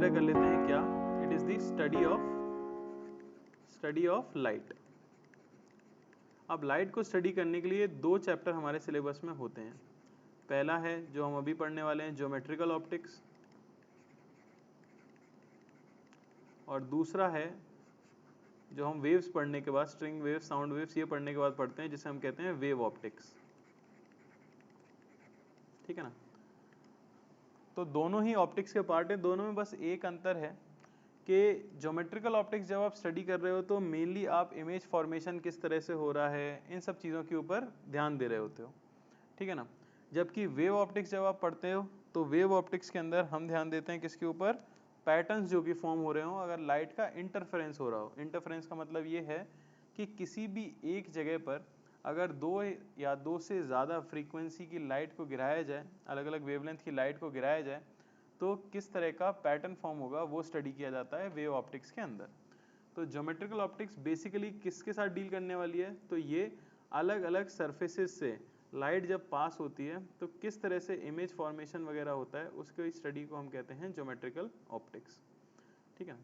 Consider कर लेते हैं क्या, it is the study of light. अब लाइट को स्टडी करने के लिए दो चैप्टर हमारे सिलेबस में होते हैं। पहला है जो हम अभी पढ़ने वाले हैं, ज्योमेट्रिकल ऑप्टिक्स, और दूसरा है जो हम वेव्स पढ़ने के बाद, स्ट्रिंग वेव्स, साउंड वेव्स, ये पढ़ने के बाद पढ़ते हैं, जिसे हम कहते हैं वेव ऑप्टिक्स। ठीक है ना। तो दोनों ही ऑप्टिक्स के पार्ट है, दोनों में बस एक अंतर है कि ज्योमेट्रिकल ऑप्टिक्स जब आप स्टडी कर रहे हो तो मेनली आप इमेज फॉर्मेशन किस तरह से हो रहा है, इन सब चीज़ों के ऊपर ध्यान दे रहे होते हो। ठीक है ना। जबकि वेव ऑप्टिक्स जब आप पढ़ते हो तो वेव ऑप्टिक्स के अंदर हम ध्यान देते हैं किसके ऊपर, पैटर्न्स जो कि फॉर्म हो रहे हो अगर लाइट का इंटरफेरेंस हो रहा हो। इंटरफेरेंस का मतलब ये है कि किसी भी एक जगह पर अगर दो या दो से ज़्यादा फ्रीक्वेंसी की लाइट को गिराया जाए, अलग अलग वेवलेंथ की लाइट को गिराया जाए, तो किस तरह का पैटर्न फॉर्म होगा वो स्टडी किया जाता है वेव ऑप्टिक्स के अंदर। तो ज्योमेट्रिकल ऑप्टिक्स बेसिकली किसके साथ डील करने वाली है, तो ये अलग अलग सरफेसेस से लाइट जब पास होती है तो किस तरह से इमेज फॉर्मेशन वगैरह होता है, उसके स्टडी को हम कहते हैं ज्योमेट्रिकल ऑप्टिक्स। ठीक है।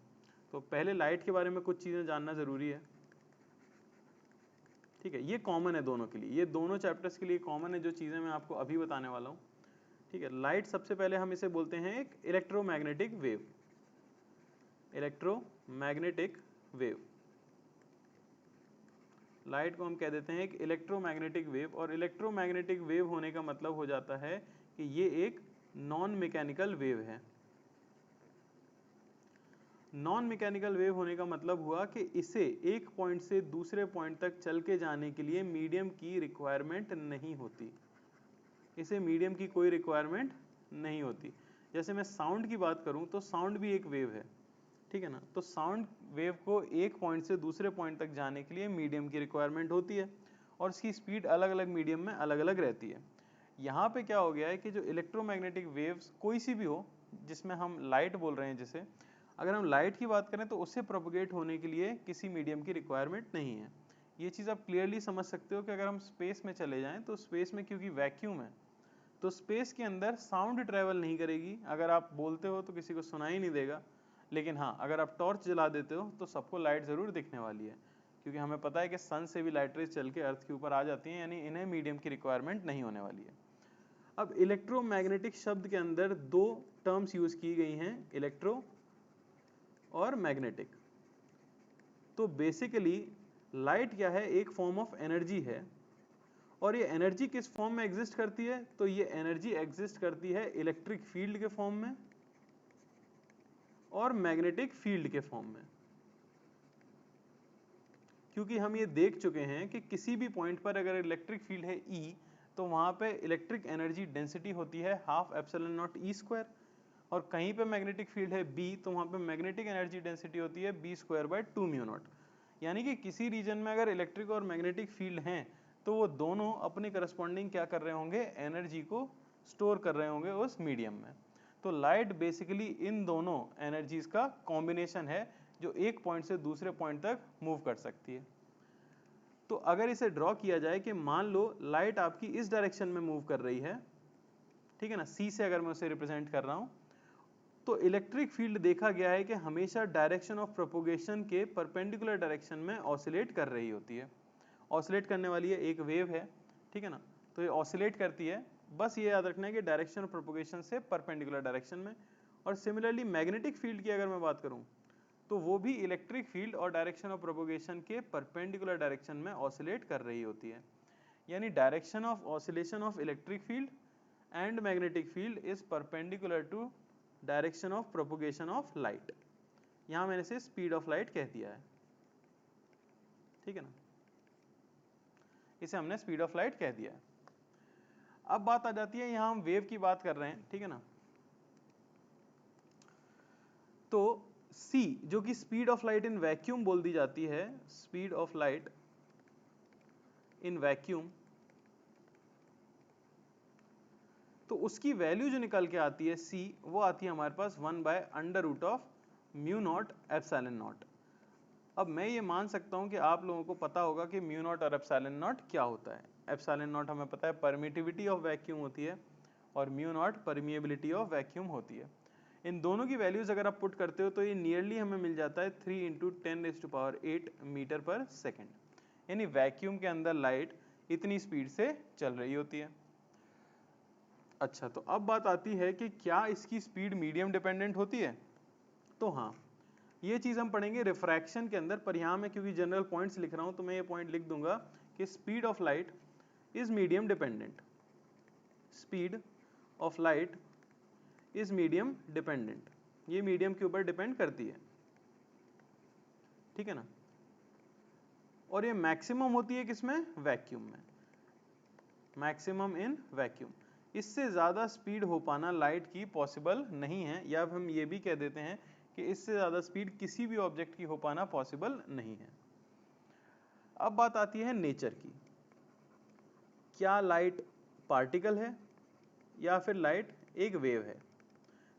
तो पहले लाइट के बारे में कुछ चीज़ें जानना ज़रूरी है। ठीक है, ये कॉमन है दोनों के लिए, ये दोनों चैप्टर्स के लिए कॉमन है जो चीज़ें मैं आपको अभी बताने वाला हूँ। ठीक है, लाइट सबसे पहले हम इसे बोलते हैं एक electromagnetic wave. Electromagnetic wave, light को हम कह देते हैं एक इलेक्ट्रोमैग्नेटिक वेव। और इलेक्ट्रोमैग्नेटिक वेव होने का मतलब हो जाता है कि ये एक नॉन मैकेनिकल वेव है। नॉन मैकेनिकल वेव होने का मतलब हुआ कि इसे एक पॉइंट से दूसरे पॉइंट तक चल के जाने के लिए मीडियम की रिक्वायरमेंट नहीं होती। इसे मीडियम की कोई रिक्वायरमेंट नहीं होती। जैसे मैं साउंड की बात करूं तो साउंड भी एक वेव है। ठीक है ना। तो साउंड वेव को एक पॉइंट से दूसरे पॉइंट तक जाने के लिए मीडियम की रिक्वायरमेंट होती है और इसकी स्पीड अलग अलग मीडियम में अलग अलग रहती है। यहाँ पे क्या हो गया है कि जो इलेक्ट्रोमैग्नेटिक वेव्स कोई सी भी हो, जिसमें हम लाइट बोल रहे हैं, जैसे अगर हम लाइट की बात करें तो उससे प्रोपोगेट होने के लिए किसी मीडियम की रिक्वायरमेंट नहीं है। ये चीज़ आप क्लियरली समझ सकते हो कि अगर हम स्पेस में चले जाएं तो स्पेस में क्योंकि वैक्यूम है तो स्पेस के अंदर साउंड ट्रैवल नहीं करेगी। अगर आप बोलते हो तो किसी को सुनाई नहीं देगा, लेकिन हाँ अगर आप टॉर्च जला देते हो तो सबको लाइट ज़रूर दिखने वाली है, क्योंकि हमें पता है कि सन से भी लाइट रेज चल के अर्थ के ऊपर आ जाती हैं, यानी इन्हें मीडियम की रिक्वायरमेंट नहीं होने वाली है। अब इलेक्ट्रोमैग्नेटिक शब्द के अंदर दो टर्म्स यूज की गई हैं, इलेक्ट्रो और मैग्नेटिक। तो बेसिकली लाइट क्या है, एक फॉर्म ऑफ एनर्जी है। और ये एनर्जी किस फॉर्म में एग्जिस्ट करती है, तो ये एनर्जी एग्जिस्ट करती है इलेक्ट्रिक फील्ड के फॉर्म में और मैग्नेटिक फील्ड के फॉर्म में। क्योंकि हम ये देख चुके हैं कि किसी भी पॉइंट पर अगर इलेक्ट्रिक फील्ड है E, तो वहां पे इलेक्ट्रिक एनर्जी डेंसिटी होती है half epsilon not E square, और कहीं पे मैग्नेटिक फील्ड है B, तो वहां पे मैग्नेटिक एनर्जी डेंसिटी होती है B square by 2 mu naught. यानी कि किसी रीजन में अगर इलेक्ट्रिक और मैग्नेटिक फील्ड हैं तो वो दोनों अपने करस्पॉन्डिंग क्या कर रहे होंगे, एनर्जी को स्टोर कर रहे होंगे उस मीडियम में। तो लाइट बेसिकली इन दोनों एनर्जीज का कॉम्बिनेशन है जो एक पॉइंट से दूसरे पॉइंट तक मूव कर सकती है। तो अगर इसे ड्रॉ किया जाए कि मान लो लाइट आपकी इस डायरेक्शन में मूव कर रही है, ठीक है ना, सी से अगर मैं उसे रिप्रेजेंट कर रहा हूं, तो इलेक्ट्रिक फील्ड देखा गया है कि हमेशा डायरेक्शन ऑफ प्रोपोगेशन के परपेंडिकुलर डायरेक्शन में ऑसिलेट कर रही होती है। ऑसिलेट करने वाली है, एक वेव है, ठीक है ना, तो ये ऑसिलेट करती है। बस ये याद रखना है कि डायरेक्शन ऑफ प्रोपोगेशन से परपेंडिकुलर डायरेक्शन में। और सिमिलरली मैग्नेटिक फील्ड की अगर मैं बात करूं तो वो भी इलेक्ट्रिक फील्ड और डायरेक्शन ऑफ प्रोपोगेशन के परपेंडिकुलर डायरेक्शन में ऑसिलेट कर रही होती है। यानी direction of oscillation of electric field and magnetic field is perpendicular to direction of propagation of light. यहां मैंने इसे स्पीड ऑफ लाइट कह दिया है, ठीक है ना, इसे हमने स्पीड ऑफ लाइट कह दिया है। अब बात आ जाती है, यहां हम वेव की बात कर रहे हैं, ठीक है ना। तो c जो कि speed of light in vacuum बोल दी जाती है, speed of light in vacuum, तो उसकी वैल्यू जो निकल के आती है c, वो आती है हमारे पास 1/√μ0 एप्सिलॉन नॉट। अब मैं ये मान सकता हूं कि आप लोगों को पता होगा कि म्यू नॉट और एप्सिलॉन नॉट क्या होता है। एप्सिलॉन नॉट हमें पता है परमिटिविटी ऑफ वैक्यूम होती है और mu naught permeability of vacuum होती है। इन दोनों की वैल्यूज अगर आप पुट करते हो तो ये नियरली हमें मिल जाता है 3 × 10⁸ मीटर पर सेकेंड, यानी वैक्यूम के अंदर लाइट इतनी स्पीड से चल रही होती है। अच्छा, तो अब बात आती है कि क्या इसकी स्पीड मीडियम डिपेंडेंट होती है? तो हाँ, ये चीज हम पढ़ेंगे रिफ्रैक्शन के अंदर, पर यहाँ मैं क्योंकि जनरल पॉइंट्स लिख रहा हूं तो मैं ये पॉइंट लिख दूंगा कि speed of light is medium dependent. Speed of light is medium dependent, ये मीडियम के ऊपर डिपेंड करती है, ठीक है ना। और ये मैक्सिमम होती है किसमें? वैक्यूम में, मैक्सिमम इन वैक्यूम। इससे ज्यादा स्पीड हो पाना लाइट की पॉसिबल नहीं है, या हम ये भी कह देते हैं कि इससे ज्यादा स्पीड किसी भी ऑब्जेक्ट की हो पाना पॉसिबल नहीं है। अब बात आती है नेचर की, क्या लाइट पार्टिकल है या फिर लाइट एक वेव है?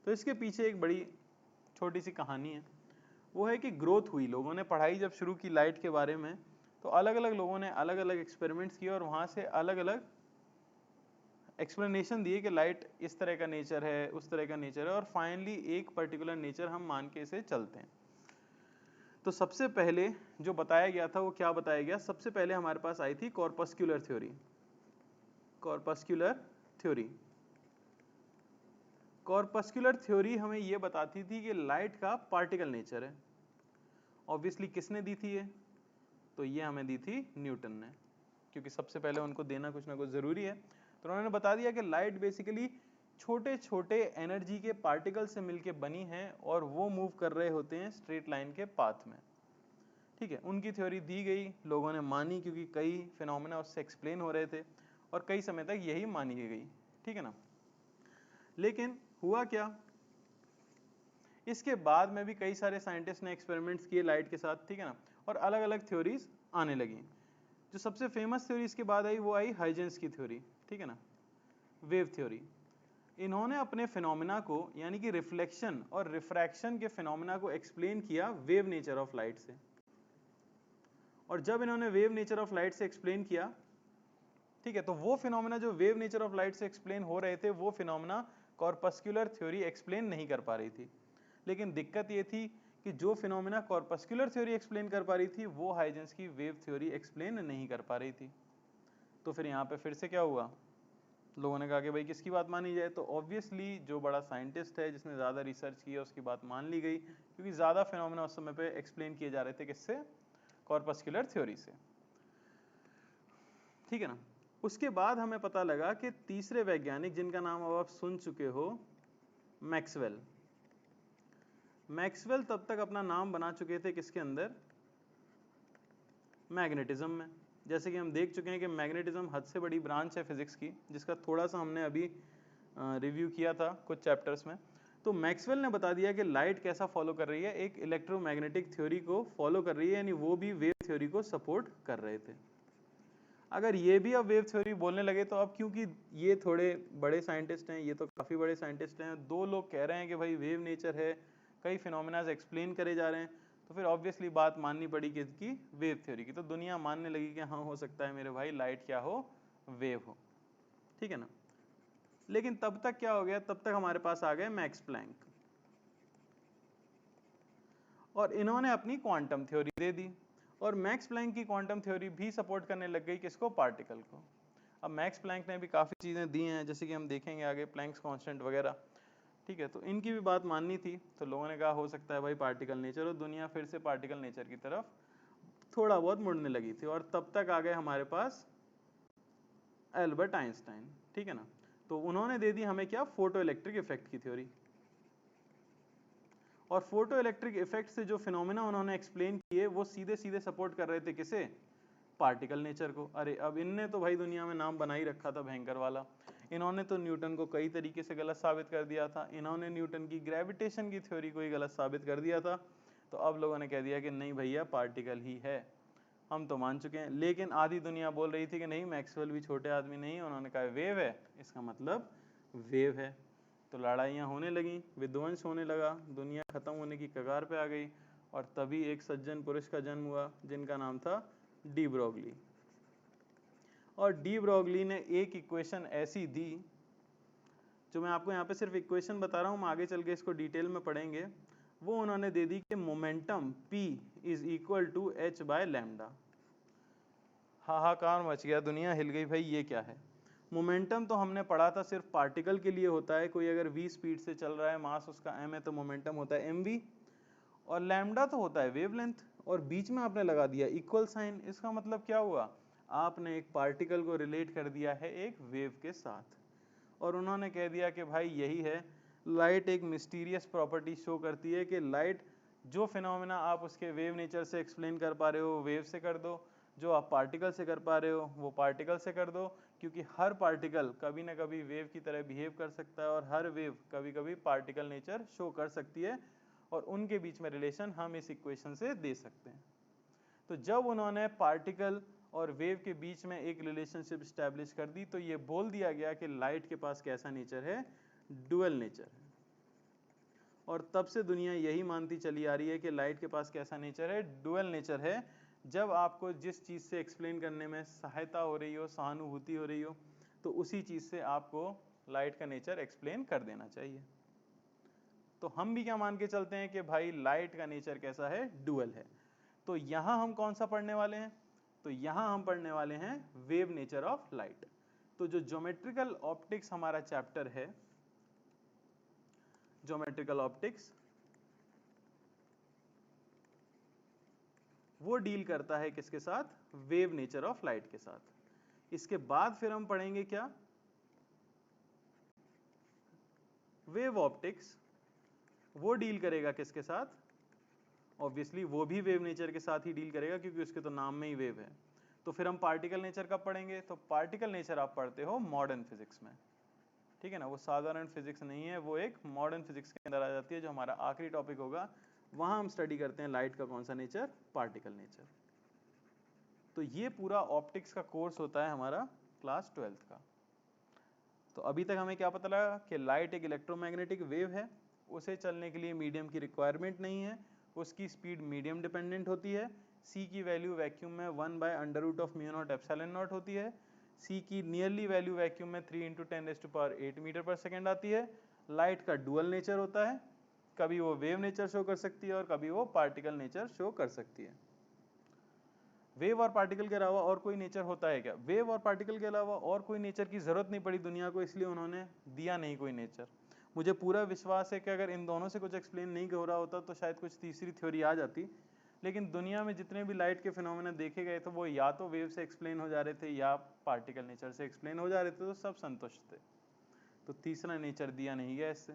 तो इसके पीछे एक बड़ी छोटी सी कहानी है, वो है कि ग्रोथ हुई, लोगों ने पढ़ाई जब शुरू की लाइट के बारे में तो अलग अलग लोगों ने अलग अलग एक्सपेरिमेंट्स किए और वहां से अलग अलग एक्सप्लेनेशन दिए कि लाइट इस तरह का नेचर है, उस तरह का नेचर है, और फाइनली एक पर्टिकुलर नेचर हम मान के इसे चलते हैं। तो सबसे पहले जो बताया गया था वो क्या बताया गया? सबसे पहले हमारे पास आई थी कॉर्पस्क्यूलर थ्योरी। कॉर्पस्क्यूलर थ्योरी, कॉर्पस्क्यूलर थ्योरी हमें यह बताती थी कि लाइट का पार्टिकल नेचर है। ऑब्वियसली किसने दी थी ये? तो ये हमें दी थी न्यूटन ने, क्योंकि सबसे पहले उनको देना कुछ ना कुछ जरूरी है। तो उन्होंने बता दिया कि लाइट बेसिकली छोटे छोटे एनर्जी के पार्टिकल से मिलके बनी है और वो मूव कर रहे होते हैं स्ट्रेट लाइन के पाथ में, ठीक है। उनकी थ्योरी दी गई, लोगों ने मानी, क्योंकि कई फिनोमेना उससे एक्सप्लेन हो रहे थे और कई समय तक यही मानी गई, ठीक है ना। लेकिन हुआ क्या, इसके बाद में भी कई सारे साइंटिस्ट ने एक्सपेरिमेंट्स किए लाइट के साथ, ठीक है ना, और अलग अलग थ्योरीज आने लगी। जो सबसे फेमस थ्योरी इसके बाद आई वो आई हाइजेंस की थ्योरी, ठीक है ना, वेव थ्योरी। इन्होंने अपने फिनोमेना को, यानी कि रिफ्लेक्शन और रिफ्रैक्शन के फिनोमेना को एक्सप्लेन किया वेव नेचर ऑफ लाइट से। और जब इन्होंने वेव नेचर ऑफ लाइट से एक्सप्लेन किया, ठीक है, तो वो फिनोमेना जो वेव नेचर ऑफ लाइट से एक्सप्लेन हो रहे थे वो फिनोमेना कॉर्पस्क्यूलर थ्योरी एक्सप्लेन नहीं कर पा रही थी। लेकिन दिक्कत ये थी कि जो फिनोमेना कॉर्पस्क्यूलर थ्योरी एक्सप्लेन कर पा रही थी वो हाइजेंस की वेव थ्योरी एक्सप्लेन नहीं कर पा रही थी। तो फिर यहाँ पे फिर से क्या हुआ, लोगों ने कहा कि भाई किसकी बात मानी जाए? तो ऑब्वियसली जो बड़ा साइंटिस्ट है जिसने ज़्यादा रिसर्च की है उसकी बात मान ली गई, क्योंकि ज़्यादा फिनोमेना उस समय पे एक्सप्लेन किए जा रहे थे किससे? कॉर्पस्क्यूलर थ्योरी से, ठीक है ना। उसके बाद हमें पता लगा कि तीसरे वैज्ञानिक जिनका नाम अब आप सुन चुके हो, मैक्सवेल। मैक्सवेल तब तक अपना नाम बना चुके थे किसके अंदर? मैग्नेटिज्म में। जैसे कि हम देख चुके हैं कि मैग्नेटिज्म हद से बड़ी ब्रांच है फिजिक्स की, जिसका थोड़ा सा हमने अभी रिव्यू किया था कुछ चैप्टर्स में। तो मैक्सवेल ने बता दिया कि लाइट कैसा फॉलो कर रही है, एक इलेक्ट्रोमैग्नेटिक थ्योरी को फॉलो कर रही है, यानी वो भी वेव थ्योरी को सपोर्ट कर रहे थे। अगर ये भी अब वेव थ्योरी बोलने लगे तो अब, क्योंकि ये थोड़े बड़े साइंटिस्ट हैं, ये तो काफ़ी बड़े साइंटिस्ट हैं, दो लोग कह रहे हैं कि भाई वेव नेचर है, कई फिनोमेनाज एक्सप्लेन करे जा रहे हैं, तो फिर ऑब्वियसली बात माननी पड़ी किसकी? वेव थ्योरी की। तो दुनिया मानने लगी कि हाँ हो सकता है मेरे भाई लाइट क्या हो? वेव हो, ठीक है ना। लेकिन तब तक क्या हो गया, तब तक हमारे पास आ गए मैक्स प्लैंक, और इन्होंने अपनी क्वांटम थ्योरी दे दी। और मैक्स प्लैंक की क्वांटम थ्योरी भी सपोर्ट करने लग गई किसको? पार्टिकल को। अब मैक्स प्लैंक ने भी काफ़ी चीज़ें दी हैं, जैसे कि हम देखेंगे आगे, प्लैंक्स कांस्टेंट वगैरह, ठीक है। तो इनकी भी बात माननी थी, तो लोगों ने कहा हो सकता है भाई पार्टिकल नेचर, और दुनिया फिर से पार्टिकल नेचर की तरफ थोड़ा बहुत मुड़ने लगी थी। और तब तक आ गए हमारे पास एल्बर्ट आइंस्टाइन, ठीक है ना। तो उन्होंने दे दी हमें क्या? फोटो इलेक्ट्रिक इफेक्ट की थ्योरी। और फोटो इलेक्ट्रिक इफेक्ट से जो फिनोमेना उन्होंने एक्सप्लेन किए वो सीधे सीधे सपोर्ट कर रहे थे किसे? पार्टिकल नेचर को। अरे अब इनने तो भाई दुनिया में नाम बना ही रखा था भयंकर वाला। इन्होंने तो न्यूटन को कई तरीके से गलत साबित कर दिया था, इन्होंने न्यूटन की ग्रेविटेशन की थ्योरी को ही गलत साबित कर दिया था। तो अब लोगों ने कह दिया कि नहीं भैया पार्टिकल ही है, हम तो मान चुके हैं। लेकिन आधी दुनिया बोल रही थी कि नहीं मैक्सवेल भी छोटे आदमी नहीं, उन्होंने कहा वेव है, इसका मतलब वेव है। तो लड़ाइयाँ होने लगी, विध्वंस होने लगा, दुनिया खत्म होने की कगार पे आ गई। और तभी एक सज्जन पुरुष का जन्म हुआ जिनका नाम था डी ब्रोगली। और डी ब्रोगली ने एक इक्वेशन ऐसी दी जो मैं आपको यहाँ पे सिर्फ इक्वेशन बता रहा हूँ, हम आगे चल के इसको डिटेल में पढ़ेंगे। वो उन्होंने दे दी कि momentum P is equal to h by lambda. हाहाकार मच गया, दुनिया हिल गई, भाई ये क्या है। मोमेंटम तो हमने पढ़ा था सिर्फ पार्टिकल के लिए होता है, कोई अगर v स्पीड से चल रहा है, मास उसका m है, तो मोमेंटम होता है mv। और लैम्डा तो होता है वेवलेंथ, और बीच में आपने लगा दिया इक्वल साइन। इसका मतलब क्या हुआ, आपने एक पार्टिकल को रिलेट कर दिया है एक वेव के साथ, और उन्होंने कह दिया कि भाई यही है लाइट। एक मिस्टीरियस प्रॉपर्टी शो करती है कि लाइट जो फिनोमेना आप उसके वेव नेचर से एक्सप्लेन कर पा रहे हो वेव से कर दो, जो आप पार्टिकल से कर पा रहे हो वो पार्टिकल से कर दो, क्योंकि हर पार्टिकल कभी ना कभी वेव की तरह बिहेव कर सकता है, और हर वेव कभी कभी पार्टिकल नेचर शो कर सकती है, और उनके बीच में रिलेशन हम इस इक्वेशन से दे सकते हैं। तो जब उन्होंने पार्टिकल और वेव के बीच में एक रिलेशनशिप स्टैब्लिश कर दी, तो ये बोल दिया गया कि लाइट के पास कैसा नेचर है, डुअल नेचर है। और तब से दुनिया यही मानती चली आ रही है कि लाइट के पास कैसा नेचर है, डुअल नेचर है। जब आपको जिस चीज से एक्सप्लेन करने में सहायता हो रही हो, सहानुभूति हो रही हो, तो उसी चीज से आपको लाइट का नेचर एक्सप्लेन कर देना चाहिए। तो हम भी क्या मान के चलते हैं कि भाई लाइट का नेचर कैसा है, डुअल है। तो यहां हम कौन सा पढ़ने वाले हैं, तो यहां हम पढ़ने वाले हैं वेव नेचर ऑफ लाइट। तो जो ज्योमेट्रिकल ऑप्टिक्स हमारा चैप्टर है, ज्योमेट्रिकल ऑप्टिक्स, वो डील करता है किसके साथ, वेव नेचर ऑफ लाइट के साथ। इसके बाद फिर हम पढ़ेंगे क्या, वेव ऑप्टिक्स, वो डील करेगा किसके साथ, ऑब्वियसली वो भी वेव नेचर के साथ ही डील करेगा, क्योंकि उसके तो नाम में ही वेव है। तो फिर हम पार्टिकल नेचर कब पढ़ेंगे, तो पार्टिकल नेचर आप पढ़ते हो मॉडर्न फिजिक्स में, ठीक है ना। वो साधारण फिजिक्स नहीं है, वो एक मॉडर्न फिजिक्स के अंदर आ जाती है, जो हमारा आखिरी टॉपिक होगा। वहां हम स्टडी करते हैं लाइट का कौन सा नेचर, पार्टिकल नेचर। तो ये पूरा ऑप्टिक्स का कोर्स होता है हमारा क्लास 12th का। तो अभी तक हमें क्या पता लगा कि लाइट एक इलेक्ट्रोमैग्नेटिक वेव है, उसे चलने के लिए मीडियम की रिक्वायरमेंट नहीं है, उसकी स्पीड मीडियम डिपेंडेंट होती है। c की वैल्यू वैक्यूम में 1/√μ0 होती है। c की नियरली वैल्यू वैक्यूम में 3 × 10⁸ मीटर पर सेकेंड आती है। लाइट का डुअल नेचर होता है, कभी वो वेव नेचर शो कर सकती है और कभी वो पार्टिकल नेचर शो कर सकती है। वेव और पार्टिकल के अलावा और कोई नेचर होता है क्या, वेव और पार्टिकल के अलावा और कोई नेचर की जरूरत नहीं पड़ी दुनिया को, इसलिए उन्होंने दिया नहीं कोई नेचर। मुझे पूरा विश्वास है कि अगर इन दोनों से कुछ एक्सप्लेन नहीं हो रहा होता तो शायद कुछ तीसरी थ्योरी आ जाती, लेकिन दुनिया में जितने भी लाइट के फिनोमेना देखे गए थे वो या तो वेव से एक्सप्लेन हो जा रहे थे या पार्टिकल नेचर से एक्सप्लेन हो जा रहे थे, तो सब संतुष्ट थे। तो तीसरा नेचर दिया नहीं गया इससे।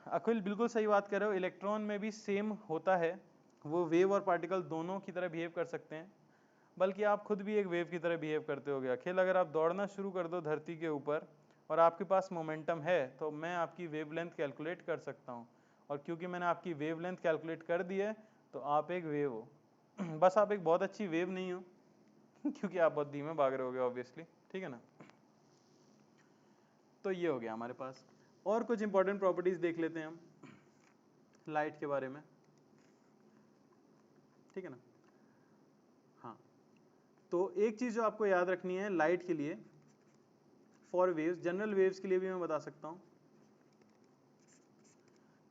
अखिल बिल्कुल सही बात कर रहे हो, इलेक्ट्रॉन में भी सेम होता है, वो वेव और पार्टिकल दोनों की तरह बिहेव कर सकते हैं, बल्कि आप खुद भी एक वेव की तरह बिहेव करते हो। अखिल अगर आप दौड़ना शुरू कर दो धरती के ऊपर और आपके पास मोमेंटम है, तो मैं आपकी वेवलेंथ कैलकुलेट कर सकता हूँ, और क्योंकि मैंने आपकी वेवलेंथ कैलकुलेट कर दी है तो आप एक वेव हो। बस आप एक बहुत अच्छी वेव नहीं हो क्योंकि आप बहुत धीमे भाग रहे होगे ऑब्वियसली, ठीक है ना। तो ये हो गया हमारे पास। और कुछ इंपॉर्टेंट प्रॉपर्टीज देख लेते हैं हम लाइट के बारे में, ठीक है ना। हाँ, तो एक चीज जो आपको याद रखनी है लाइट के लिए, फॉर वेव्स, जनरल वेव्स के लिए भी मैं बता सकता हूं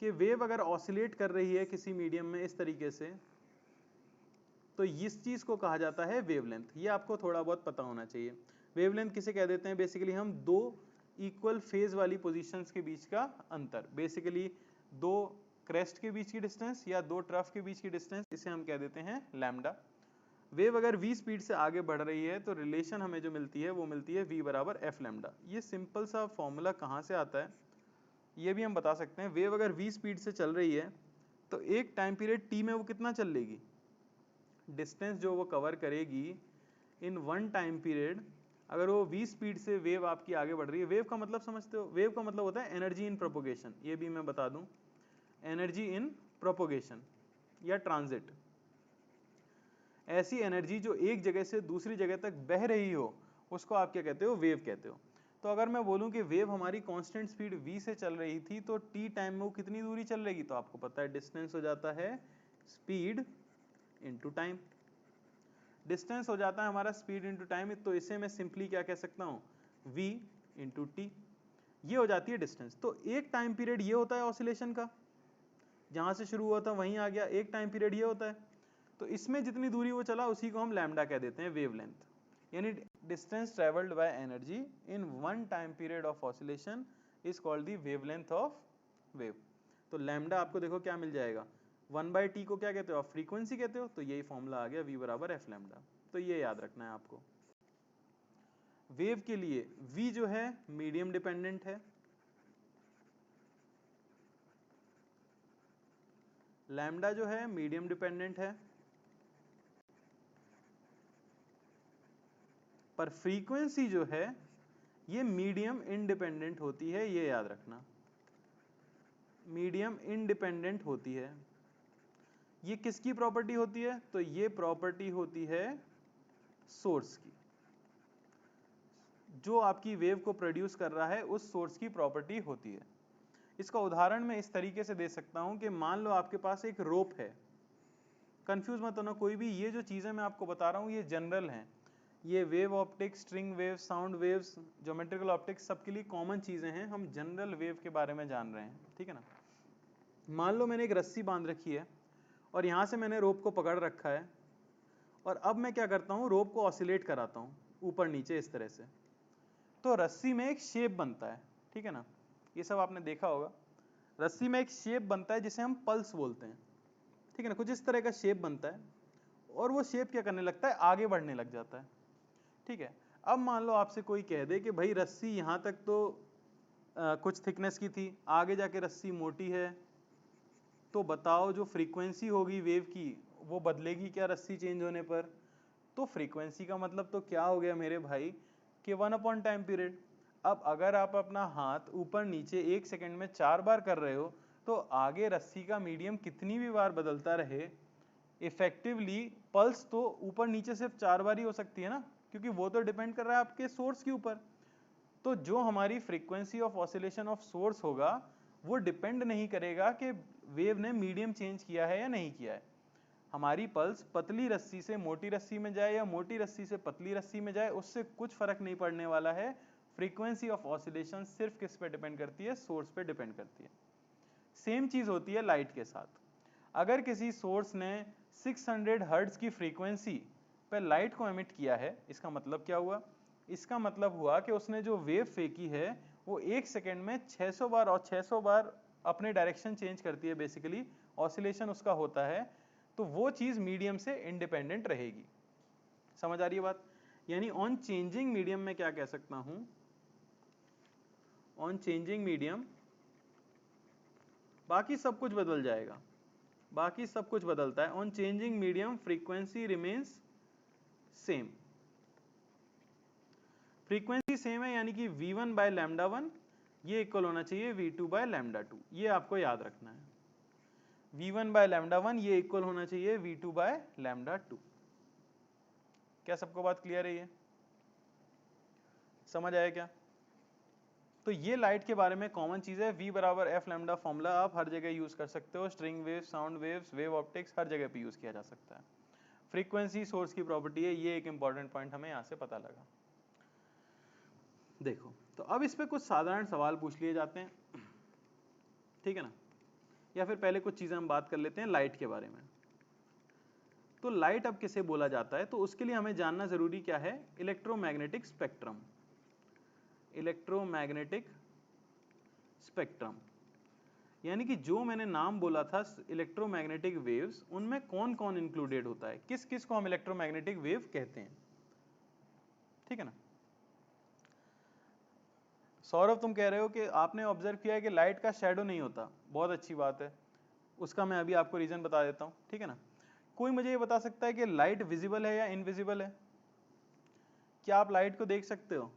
कि वेव अगर ऑसिलेट कर रही है किसी मीडियम में इस तरीके से, तो इस चीज को कहा जाता है वेवलेंथ। ये आपको थोड़ा बहुत पता होना चाहिए। वेवलेंथ किसे कह देते हैं, बेसिकली हम दो इक्वल फेज वाली पोजीशंस के बीच का अंतर, बेसिकली दो क्रेस्ट के बीच की डिस्टेंस या दो ट्रफ के बीच की डिस्टेंस, इसे हम कह देते हैं लैम्डा। वेव अगर v स्पीड से आगे बढ़ रही है तो रिलेशन हमें जो मिलती है वो मिलती है v बराबर f लैम्डा। ये सिंपल सा फॉर्मूला कहाँ से आता है ये भी हम बता सकते हैं। वेव अगर v स्पीड से चल रही है तो एक टाइम पीरियड t में वो कितना चल लेगी, डिस्टेंस जो वो कवर करेगी इन वन टाइम पीरियड, अगर वो v स्पीड से वेव आपकी आगे बढ़ रही है। वेव का मतलब समझते हो, वेव का मतलब होता है एनर्जी इन प्रोपोगेशन। ये भी मैं बता दूं, एनर्जी इन प्रोपोगेशन या ट्रांजिट, ऐसी एनर्जी जो एक जगह से दूसरी जगह तक बह रही हो उसको आप क्या कहते हो, वेव कहते हो। तो अगर मैं बोलूं कि वेव हमारी कांस्टेंट स्पीड v से चल रही थी तो t टाइम में वो कितनी दूरी चल रहेगी, तो आपको पता है डिस्टेंस हो जाता है स्पीड इनटू टाइम। डिस्टेंस हो जाता है हमारा स्पीड इनटू टाइम, तो इसे मैं सिंपली क्या कह सकता हूं, v इनटू टी। ये हो जाती है डिस्टेंस। तो एक टाइम पीरियड ये होता है ऑसिलेशन का, जहां से शुरू हुआ था वहीं आ गया, एक टाइम पीरियड ये होता है। तो इसमें जितनी दूरी वो चला उसी को हम लैम्डा कह देते हैं, वेवलेंथ। यानी distance travelled by energy in one time period of oscillation is called the wavelength of wave. तो लैम्डा आपको देखो क्या मिल जाएगा, 1/t को क्या कहते हो आप, फ्रीक्वेंसी कहते हो, तो यही फॉर्मूला आ गया v बराबर एफ लैम्डा। तो ये याद रखना है आपको। वेव के लिए v जो है मीडियम डिपेंडेंट है, लैम्डा जो है मीडियम डिपेंडेंट है, पर फ्रीक्वेंसी जो है ये मीडियम इंडिपेंडेंट होती है, ये याद रखना, मीडियम इंडिपेंडेंट होती है। ये किसकी प्रॉपर्टी होती है, तो ये प्रॉपर्टी होती है सोर्स की, जो आपकी वेव को प्रोड्यूस कर रहा है उस सोर्स की प्रॉपर्टी होती है। इसका उदाहरण मैं इस तरीके से दे सकता हूं कि मान लो आपके पास एक रोप है, कंफ्यूज मत होना कोई भी, ये जो चीजें मैं आपको बता रहा हूं ये जनरल हैं, ये wave optics, string wave, sound waves, geometrical optics सबके लिए कॉमन चीजें हैं, हम जनरल वेव के बारे में जान रहे हैं, ठीक है ना। मान लो मैंने एक रस्सी बांध रखी है और यहां से मैंने रोप को पकड़ रखा है, और अब मैं क्या करता हूं, रोप को ऑसिलेट कराता हूं ऊपर नीचे इस तरह से, तो रस्सी में एक शेप बनता है, ठीक है ना, ये सब आपने देखा होगा। रस्सी में एक शेप बनता है जिसे हम पल्स बोलते हैं, ठीक है ना, कुछ इस तरह का शेप बनता है, और वो शेप क्या करने लगता है, आगे बढ़ने लग जाता है, ठीक है। अब मान लो आपसे कोई कह दे कि भाई रस्सी यहां तक तो कुछ थिकनेस की थी, आगे जाके रस्सी मोटी है, तो बताओ जो फ्रीक्वेंसी होगी वेव की वो बदलेगी क्या रस्सी चेंज होने पर। तो फ्रीक्वेंसी का मतलब तो क्या हो गया मेरे भाई कि 1 अपॉन टाइम पीरियड। अब अगर आप अपना हाथ ऊपर नीचे 1 सेकंड में 4 बार कर रहे हो, तो आगे रस्सी का मीडियम कितनी भी बार बदलता रहे, इफेक्टिवली पल्स तो ऊपर नीचे सिर्फ 4 बार ही हो सकती है ना, क्योंकि वो तो डिपेंड कर रहा है आपके सोर्स के ऊपर। तो जो हमारी frequency of oscillation of source होगा वो डिपेंड नहीं करेगा कि वेव ने मीडियम चेंज किया है या नहीं किया है। हमारी पल्स पतली रस्सी से मोटी रस्सी में जाए या मोटी रस्सी से पतली रस्सी में जाए, उससे कुछ फर्क नहीं पड़ने वाला है। फ्रीक्वेंसी ऑफ ऑसिलेशन सिर्फ किस पे डिपेंड करती है, सोर्स पे डिपेंड करती है। सेम चीज होती है लाइट के साथ। अगर किसी सोर्स ने 600 हर्ट्ज की फ्रीक्वेंसी पे लाइट को एमिट किया है, इसका मतलब क्या हुआ, इसका मतलब हुआ कि उसने जो वेव फेंकी है वो 1 सेकेंड में 600 बार, और 600 बार अपने डायरेक्शन चेंज करती है, बेसिकली ऑसिलेशन उसका होता है, तो वो चीज मीडियम से इंडिपेंडेंट रहेगी। समझ आ रही है बात। यानी ऑन चेंजिंग मीडियम में क्या कह सकता हूं, ऑन चेंजिंग मीडियम बाकी सब कुछ बदल जाएगा, बाकी सब कुछ बदलता है। On changing medium frequency remains same, frequency same है, यानी कि v1 बाय लैम्डा 1 ये इक्वल होना चाहिए v2 बाय लैम्डा 2, ये आपको याद रखना है। v1 बाय लैम्डा 1 ये इक्वल होना चाहिए v2 बाय लैम्डा 2। क्या सबको बात क्लियर है, ये समझ आया क्या। तो ये लाइट के बारे में कॉमन चीज है, v बराबर एफ लैम्डा फॉर्मूला आप हर जगह यूज कर सकते हो, string wave, sound waves, wave optics हर जगह पे यूज किया जा सकता है। फ्रीक्वेंसी सोर्स की प्रॉपर्टी है, ये एक इंपॉर्टेंट पॉइंट हमें यहां से पता लगा। देखो तो अब इस पे कुछ साधारण सवाल पूछ लिए जाते हैं, ठीक है ना, या फिर पहले कुछ चीजें हम बात कर लेते हैं लाइट के बारे में। तो लाइट अब किसे बोला जाता है, तो उसके लिए हमें जानना जरूरी क्या है, इलेक्ट्रोमैग्नेटिक स्पेक्ट्रम। इलेक्ट्रोमैग्नेटिक स्पेक्ट्रम यानी कि जो मैंने नाम बोला था इलेक्ट्रोमैग्नेटिक वेव्स, उनमें कौन कौन इंक्लूडेड होता है, किस किस को हम इलेक्ट्रोमैग्नेटिक वेव कहते हैं, ठीक है ना। सौरभ तुम कह रहे हो कि आपने ऑब्जर्व किया है कि लाइट का शैडो नहीं होता, बहुत अच्छी बात है, उसका मैं अभी आपको रीजन बता देता हूं, ठीक है ना। कोई मुझे ये बता सकता है कि लाइट विजिबल है या इनविजिबल है, क्या आप लाइट को देख सकते हो,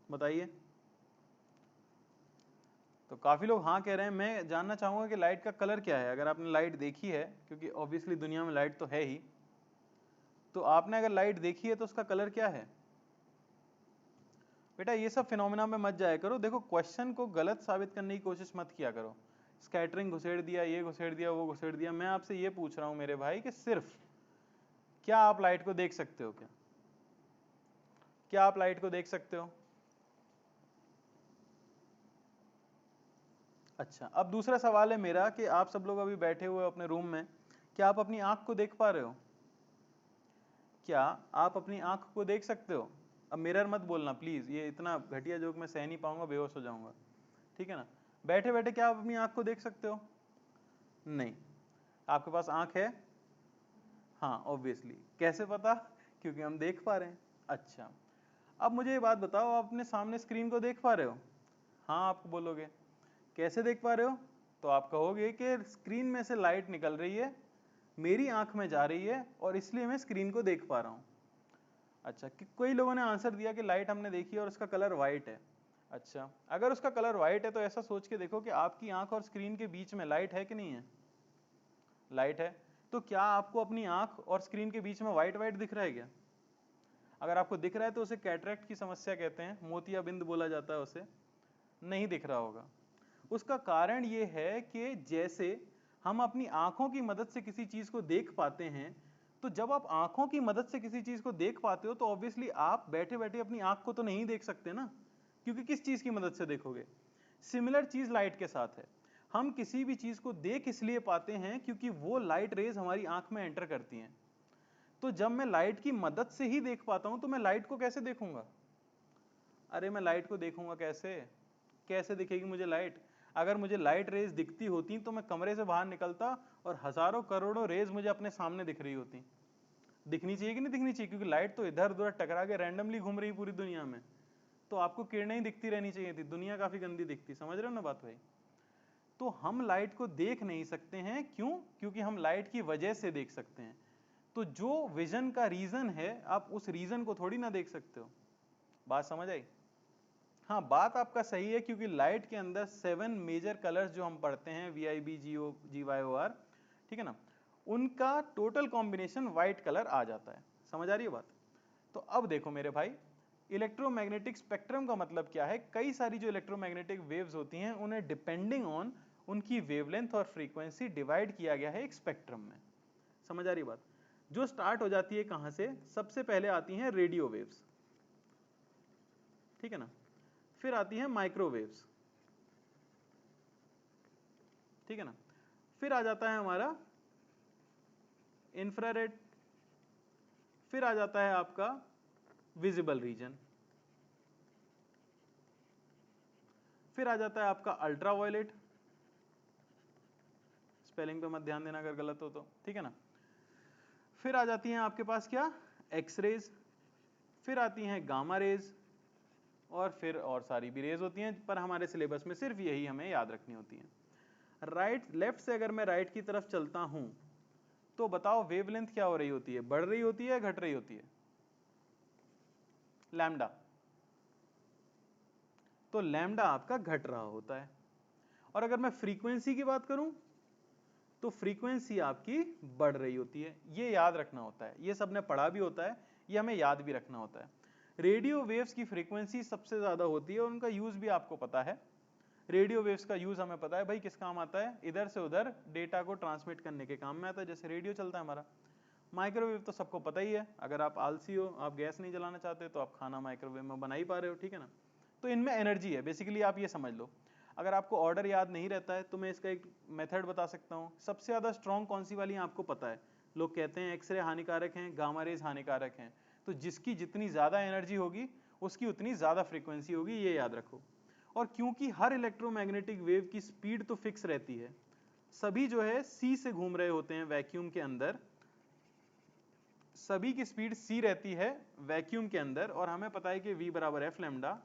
बताइए। तो काफी लोग हाँ कह रहे हैं। मैं जानना चाहूंगा कि लाइट का कलर क्या है, अगर आपने लाइट देखी है, क्योंकि ऑब्वियसली दुनिया में लाइट तो है ही, तो आपने अगर लाइट देखी है तो उसका कलर क्या है। बेटा ये सब फिनोमेना में मत जाया करो, देखो क्वेश्चन को गलत साबित करने की कोशिश मत किया करो, स्कैटरिंग घुसेड़ दिया, ये घुसेड़ दिया, वो घुसेड़ दिया। मैं आपसे ये पूछ रहा हूं मेरे भाई कि सिर्फ क्या आप लाइट को देख सकते हो क्या, क्या आप लाइट को देख सकते हो? अच्छा, अब दूसरा सवाल है मेरा कि आप सब लोग अभी बैठे हुए हो अपने रूम में, क्या आप अपनी आंख को देख पा रहे हो? क्या आप अपनी आंख को देख सकते हो? अब मिरर मत बोलना प्लीज, ये इतना घटिया जोक मैं सह नहीं पाऊंगा, बेहोश हो जाऊंगा, ठीक है ना? बैठे बैठे क्या आप अपनी आंख को देख सकते हो? नहीं। आपके पास आंख है? हाँ, ऑब्वियसली। कैसे पता? क्योंकि हम देख पा रहे हैं। अच्छा, अब मुझे ये बात बताओ, आप अपने सामने स्क्रीन को देख पा रहे हो? हाँ, आप बोलोगे। कैसे देख पा रहे हो? तो आप कहोगे कि स्क्रीन में से लाइट निकल रही है, मेरी आंख में जा रही है, और इसलिए मैं स्क्रीन को देख पा रहा हूं। अच्छा, कि कई लोगों ने आंसर दिया कि लाइट हमने देखी और उसका कलर व्हाइट है। अच्छा, अगर उसका कलर व्हाइट है तो ऐसा सोच के देखो कि आपकी आंख और स्क्रीन के बीच में लाइट है कि नहीं है? लाइट है। तो क्या आपको अपनी आंख और स्क्रीन के बीच में व्हाइट व्हाइट दिख रहा है क्या? अगर आपको दिख रहा है तो उसे कैटरेक्ट की समस्या कहते हैं, मोतियाबिंद बोला जाता है उसे। नहीं दिख रहा होगा। उसका कारण ये है कि जैसे हम अपनी आंखों की मदद से किसी चीज को देख पाते हैं, तो जब आप आंखों की मदद से किसी चीज को देख पाते हो तो ऑब्वियसली आप बैठे बैठे अपनी आंख को तो नहीं देख सकते ना, क्योंकि किस चीज की मदद से देखोगे? सिमिलर चीज लाइट के साथ है। हम किसी भी चीज को देख इसलिए पाते हैं क्योंकि वो लाइट रेज हमारी आंख में एंटर करती हैं। तो जब मैं लाइट की मदद से ही देख पाता हूं तो मैं लाइट को कैसे देखूंगा? अरे मैं लाइट को देखूंगा कैसे? कैसे दिखेगी मुझे लाइट? अगर मुझे लाइट रेज दिखती होती तो मैं कमरे से बाहर निकलता और हजारों करोड़ों रेज मुझे अपने सामने दिख रही होती। दिखनी चाहिए कि नहीं दिखनी चाहिए? क्योंकि लाइट तो इधर उधर टकरा के रैंडमली घूम रही पूरी दुनिया में, तो आपको किरणें ही दिखती रहनी चाहिए थी, दुनिया काफी गंदी दिखती। समझ रहे हो ना बात भाई? तो हम लाइट को देख नहीं सकते हैं, क्यों? क्योंकि हम लाइट की वजह से देख सकते हैं। तो जो विजन का रीजन है, आप उस रीजन को थोड़ी ना देख सकते हो। बात समझ आई? हाँ, बात आपका सही है, क्योंकि लाइट के अंदर 7 मेजर कलर्स जो हम पढ़ते हैं, VIB GO GYOR, ठीक है ना, उनका टोटल कॉम्बिनेशन व्हाइट कलर आ जाता है। समझ आ रही है बात? तो अब देखो मेरे भाई, इलेक्ट्रोमैग्नेटिक स्पेक्ट्रम का मतलब क्या है? कई सारी जो इलेक्ट्रोमैग्नेटिक वेव्स होती हैं उन्हें डिपेंडिंग ऑन उनकी वेवलेंथ और फ्रीक्वेंसी डिवाइड किया गया है एक स्पेक्ट्रम में। समझ आ रही बात? जो स्टार्ट हो जाती है कहां से? सबसे पहले आती हैं रेडियो वेव्स, ठीक है ना, फिर आती हैं माइक्रोवेव्स, ठीक है ना, फिर आ जाता है हमारा इंफ्रारेड, फिर आ जाता है आपका विजिबल रीजन, फिर आ जाता है आपका अल्ट्रावायलेट, स्पेलिंग पे मत ध्यान देना अगर गलत हो तो, ठीक है ना, फिर आ जाती हैं आपके पास क्या? एक्सरेज, फिर आती हैं गामा रेज, और फिर और सारी भी रेज होती हैं, पर हमारे सिलेबस में सिर्फ यही हमें याद रखनी होती हैं। राइट लेफ्ट से अगर मैं राइट की तरफ चलता हूं तो बताओ वेवलेंथ क्या हो रही होती है? बढ़ रही होती है या घट रही होती है? लैम्डा। तो लैम्डा आपका घट रहा होता है। और अगर मैं फ्रीक्वेंसी की बात करूं तो फ्रीक्वेंसी आपकी बढ़ रही होती है। ये याद रखना होता है, ये सबने पढ़ा भी होता है, ये हमें याद भी रखना होता है। रेडियो वेव्स की फ्रीक्वेंसी सबसे ज्यादा होती है और उनका यूज भी आपको पता है। रेडियो वेव्स का यूज हमें पता है भाई किस काम आता है? इधर से उधर डेटा को ट्रांसमिट करने के काम में आता है, जैसे रेडियो चलता है हमारा। माइक्रोवेव तो सबको पता ही है, अगर आप आलसी हो, आप गैस नहीं जलाना चाहते, तो आप खाना माइक्रोवेव में बना ही पा रहे हो, ठीक है ना। तो इनमें एनर्जी है, बेसिकली आप ये समझ लो। अगर आपको ऑर्डर याद नहीं रहता है तो मैं इसका एक मेथड बता सकता हूँ। सबसे ज्यादा स्ट्रॉन्ग कौन सी वाली आपको पता है? लोग कहते हैं एक्सरे हानिकारक हैं, गामा रेज हानिकारक हैं। तो जिसकी जितनी ज्यादा एनर्जी होगी उसकी उतनी ज्यादा फ्रीक्वेंसी होगी, ये याद रखो। और क्योंकि हर इलेक्ट्रोमैग्नेटिक वेव की स्पीड तो फिक्स रहती है, सभी जो है सी से घूम रहे होते हैं वैक्यूम के अंदर, सभी की स्पीड सी रहती है वैक्यूम के अंदर, और हमें पता है कि v बराबर एफ लैम्डा।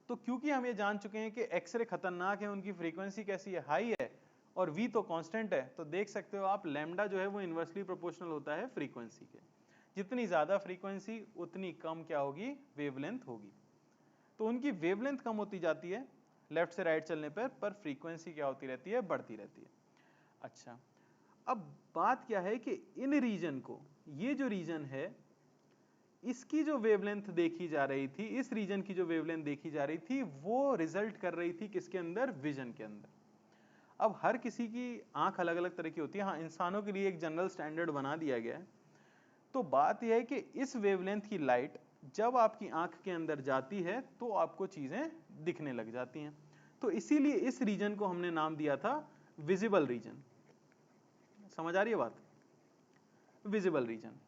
तो क्योंकि हम ये जान चुके हैं कि एक्सरे खतरनाक है, उनकी फ्रीक्वेंसी कैसी है? हाई है, और v तो कांस्टेंट है, तो देख सकते हो आप लैम्डा जो है वो इनवर्सली प्रोपोर्शनल होता है फ्रीक्वेंसी के। जितनी ज्यादा फ्रीक्वेंसी उतनी कम क्या होगी? वेवलेंथ होगी। तो उनकी वेवलेंथ कम होती जाती है लेफ्ट से राइट चलने पर फ्रीक्वेंसी क्या होती रहती है? बढ़ती रहती है। अच्छा, अब बात क्या है कि इन रीजन को, ये जो रीजन है इसकी जो वेवलेंथ देखी जा रही थी, इस रीजन की जो वेवलेंथ देखी जा रही थी, वो रिजल्ट कर रही थी किसके अंदर? विजन के अंदर। अब हर किसी की आंख अलग अलग तरह की होती है, हाँ इंसानों के लिए एक जनरल स्टैंडर्ड बना दिया गया है। तो बात यह है कि इस वेवलेंथ की लाइट जब आपकी आंख के अंदर जाती है तो आपको चीजें दिखने लग जाती हैं। तो इसीलिए इस रीजन को हमने नाम दिया था विजिबल रीजन। समझ आ रही है बात? Visible region.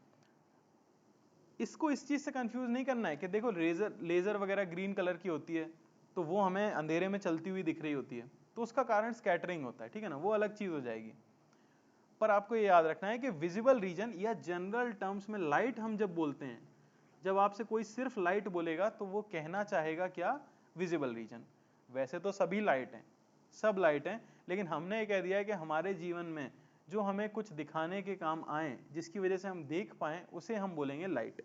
इसको इस चीज से कंफ्यूज नहीं करना है कि देखो लेजर वगैरह ग्रीन कलर की होती है तो वो हमें अंधेरे में चलती हुई दिख रही होती है, तो उसका कारण स्कैटरिंग होता है, ठीक है ना, वो अलग चीज हो जाएगी। पर आपको ये याद रखना है कि विजिबल रीजन या जनरल टर्म्स में लाइट हम जब बोलते हैं, जब आपसे कोई सिर्फ लाइट बोलेगा तो वो कहना चाहेगा क्या? Visible region. वैसे तो सभी लाइट हैं, सब लाइट हैं, लेकिन हमने ये कह दिया है कि हमारे जीवन में जो हमें कुछ दिखाने के काम आए, जिसकी वजह से हम देख पाएं, उसे हम बोलेंगे लाइट।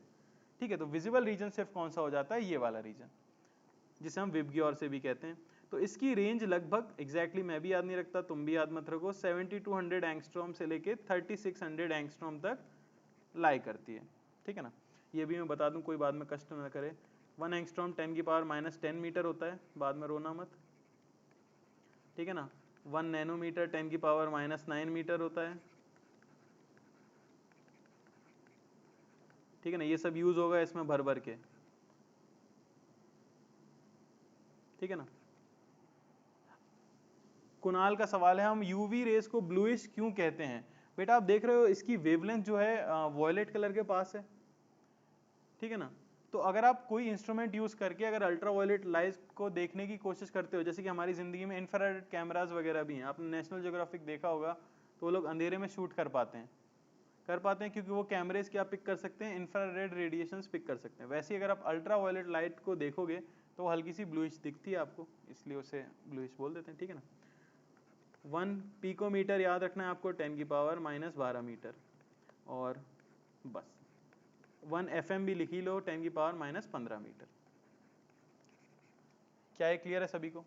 ठीक है, तो विजिबल रीजन सिर्फ कौन सा हो जाता है? ये वाला रीजन, जिसे हम विबग्योर से भी कहते हैं। तो इसकी रेंज लगभग एग्जैक्टली मैं भी याद नहीं रखता, तुम भी याद मत रखो, 7200 एंगस्ट्रॉम से लेके 3600 एंगस्ट्रॉम तक लाई करती है। ठीक है ना, ये भी मैं बता दूं, कोई बाद में कष्ट न करे। 1 एंगस्ट्रॉम 10⁻⁻10 मीटर होता है, बाद में रोना मत। ठीक है ना, 1 नैनोमीटर 10⁻⁹ मीटर होता है। ठीक है ना, ये सब यूज होगा इसमें भर भर के। ठीक है ना, कुणाल का सवाल है, हम यूवी रेस को ब्लूइश क्यों कहते हैं? बेटा आप देख रहे हो इसकी वेवलेंथ जो है वॉयलेट कलर के पास है। ठीक है ना, तो अगर आप कोई इंस्ट्रूमेंट यूज करके अगर अल्ट्रा वायलेट लाइट को देखने की कोशिश करते हो, जैसे कि हमारी जिंदगी में इंफ्रारेड कैमरास वगैरह भी हैं, आपने नेशनल ज्योग्राफिक देखा होगा, तो वो लोग अंधेरे में शूट कर पाते हैं क्योंकि वो कैमरेज क्या पिक कर सकते हैं? इंफ्रारेड रेडिएशंस पिक कर सकते हैं। वैसे ही अगर आप अल्ट्रा वायलेट लाइट को देखोगे तो हल्की सी ब्लूइश दिखती है आपको, इसलिए उसे ब्लूइश बोल देते हैं। ठीक है ना, 1 पिकोमीटर याद रखना है आपको, 10⁻12 मीटर, और बस 1 FM भी लिखी लो, 10⁻15 मीटर। क्या ये क्लियर है सभी को?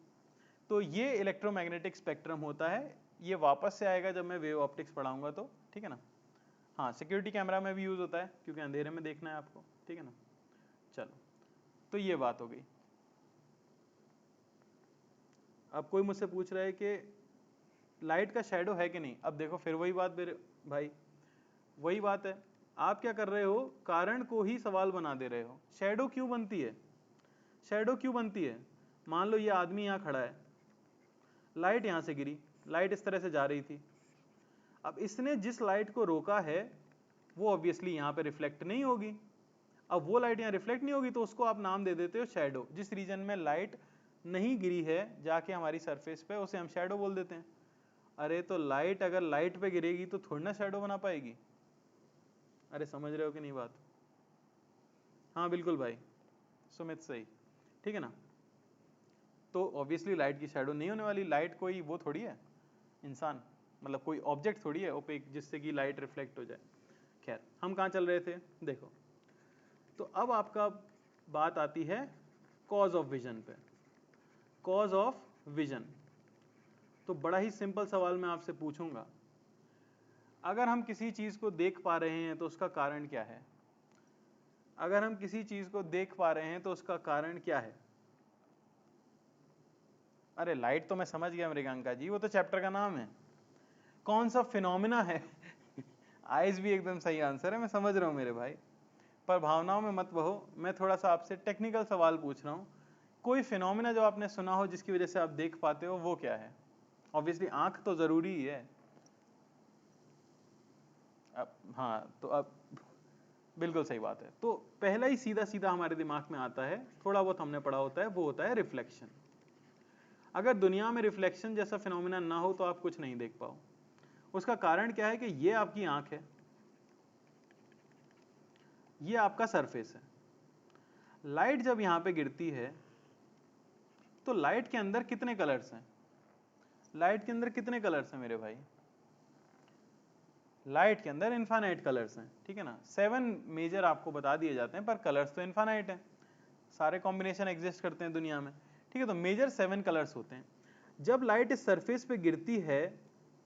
तो ये इलेक्ट्रोमैग्नेटिक स्पेक्ट्रम होता है, ये वापस से आएगा जब मैं वेव ऑप्टिक्स पढ़ाऊंगा तो। ठीक है ना, हाँ सिक्योरिटी कैमरा में भी यूज होता है क्योंकि अंधेरे में देखना है आपको। ठीक है ना, चलो, तो ये बात हो गई। अब कोई मुझसे पूछ रहा है कि लाइट का शैडो है कि नहीं? अब देखो फिर वही बात मेरे भाई, वही बात है, आप क्या कर रहे हो? कारण को ही सवाल बना दे रहे हो। शैडो क्यों बनती है? शैडो क्यों बनती है? मान लो ये आदमी यहाँ खड़ा है, लाइट यहाँ से गिरी, लाइट इस तरह से जा रही थी, अब इसने जिस लाइट को रोका है वो ऑब्वियसली यहाँ पे रिफ्लेक्ट नहीं होगी। अब वो लाइट यहाँ रिफ्लेक्ट नहीं होगी तो उसको आप नाम दे देते हो शैडो। जिस रीजन में लाइट नहीं गिरी है जाके हमारी सरफेस पे, उसे हम शैडो बोल देते हैं। अरे तो लाइट अगर लाइट पे गिरेगी तो थोड़ी ना शैडो बना पाएगी। अरे समझ रहे हो कि नहीं बात? हाँ बिल्कुल भाई, सुमित सही। ठीक है ना, तो ऑब्वियसली लाइट की शैडो नहीं होने वाली। लाइट कोई वो थोड़ी है इंसान, मतलब कोई ऑब्जेक्ट थोड़ी है ओपेक जिससे कि लाइट रिफ्लेक्ट हो जाए। खैर हम कहाँ चल रहे थे देखो, तो अब आपका बात आती है कॉज ऑफ विजन पे। कॉज ऑफ विजन, तो बड़ा ही सिंपल सवाल मैं आपसे पूछूंगा, अगर हम किसी चीज को देख पा रहे हैं तो उसका कारण क्या है? अगर हम किसी चीज को देख पा रहे हैं तो उसका कारण क्या है? अरे लाइट तो मैं समझ गया मृगांका जी, वो तो चैप्टर का नाम है। कौन सा फिनोमिना है? आइज भी एकदम सही आंसर है, मैं समझ रहा हूं मेरे भाई, पर भावनाओं में मत बहो। मैं थोड़ा सा आपसे टेक्निकल सवाल पूछ रहा हूं। कोई फिनोमिना जो आपने सुना हो जिसकी वजह से आप देख पाते हो, वो क्या है? ऑब्वियसली आंख तो जरूरी ही है। अब हाँ, तो अब बिल्कुल सही बात है। तो पहला ही सीधा सीधा हमारे दिमाग में आता है, थोड़ा बहुत हमने पढ़ा होता है, वो होता है रिफ्लेक्शन। अगर दुनिया में रिफ्लेक्शन जैसा फिनोमिना ना हो तो आप कुछ नहीं देख पाओ। उसका कारण क्या है कि ये आपकी आंख है, ये आपका सरफेस है। लाइट जब यहां पे गिरती है तो लाइट के अंदर कितने कलर्स हैं? लाइट के अंदर कितने कलर्स हैं मेरे भाई? लाइट के अंदर इनफाइनाइट कलर्स हैं। ठीक है ना, 7 मेजर आपको बता दिए जाते हैं, पर कलर्स तो इनफाइनाइट हैं, सारे कॉम्बिनेशन एग्जिस्ट करते हैं दुनिया में। ठीक है, तो मेजर 7 कलर्स होते हैं। जब लाइट इस सरफेस पे गिरती है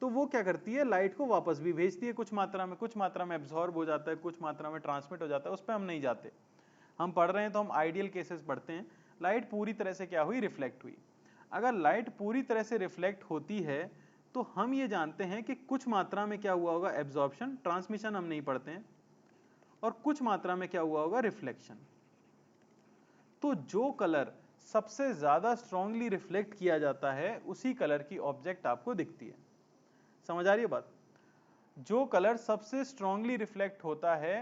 तो वो क्या करती है? लाइट को वापस भी भेजती है कुछ मात्रा में, कुछ मात्रा में एब्जॉर्ब हो जाता है, कुछ मात्रा में ट्रांसमिट हो जाता है, उस पर हम नहीं जाते। हम पढ़ रहे हैं तो हम आइडियल केसेस पढ़ते हैं। लाइट पूरी तरह से क्या हुई? रिफ्लेक्ट हुई। अगर लाइट पूरी तरह से रिफ्लेक्ट होती है तो हम ये जानते हैं कि कुछ मात्रा में क्या हुआ होगा? एब्जॉर्प्शन, ट्रांसमिशन हम नहीं पढ़ते हैं, और कुछ मात्रा में क्या हुआ होगा? रिफ्लेक्शन। तो जो कलर सबसे ज्यादा स्ट्रांगली रिफ्लेक्ट किया जाता है उसी कलर की ऑब्जेक्ट आपको दिखती है। समझ आ रही है बात? जो कलर सबसे स्ट्रांगली रिफ्लेक्ट होता है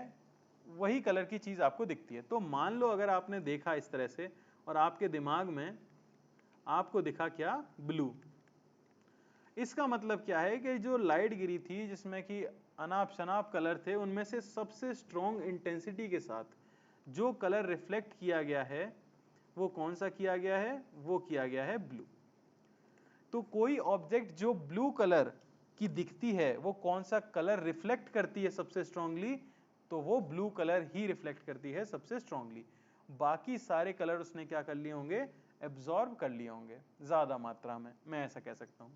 वही कलर की चीज आपको दिखती है। तो मान लो अगर आपने देखा इस तरह से और आपके दिमाग में आपको दिखा क्या? ब्लू। इसका मतलब क्या है कि जो लाइट गिरी थी जिसमें कि अनाप शनाप कलर थे, उनमें से सबसे स्ट्रॉन्ग इंटेंसिटी के साथ जो कलर रिफ्लेक्ट किया गया है वो कौन सा किया गया है? वो किया गया है ब्लू। तो कोई ऑब्जेक्ट जो ब्लू कलर की दिखती है वो कौन सा कलर रिफ्लेक्ट करती है सबसे स्ट्रांगली? तो वो ब्लू कलर ही रिफ्लेक्ट करती है सबसे स्ट्रांगली। बाकी सारे कलर उसने क्या कर लिए होंगे? एब्जॉर्ब कर लिए होंगे ज्यादा मात्रा में, मैं ऐसा कह सकता हूं।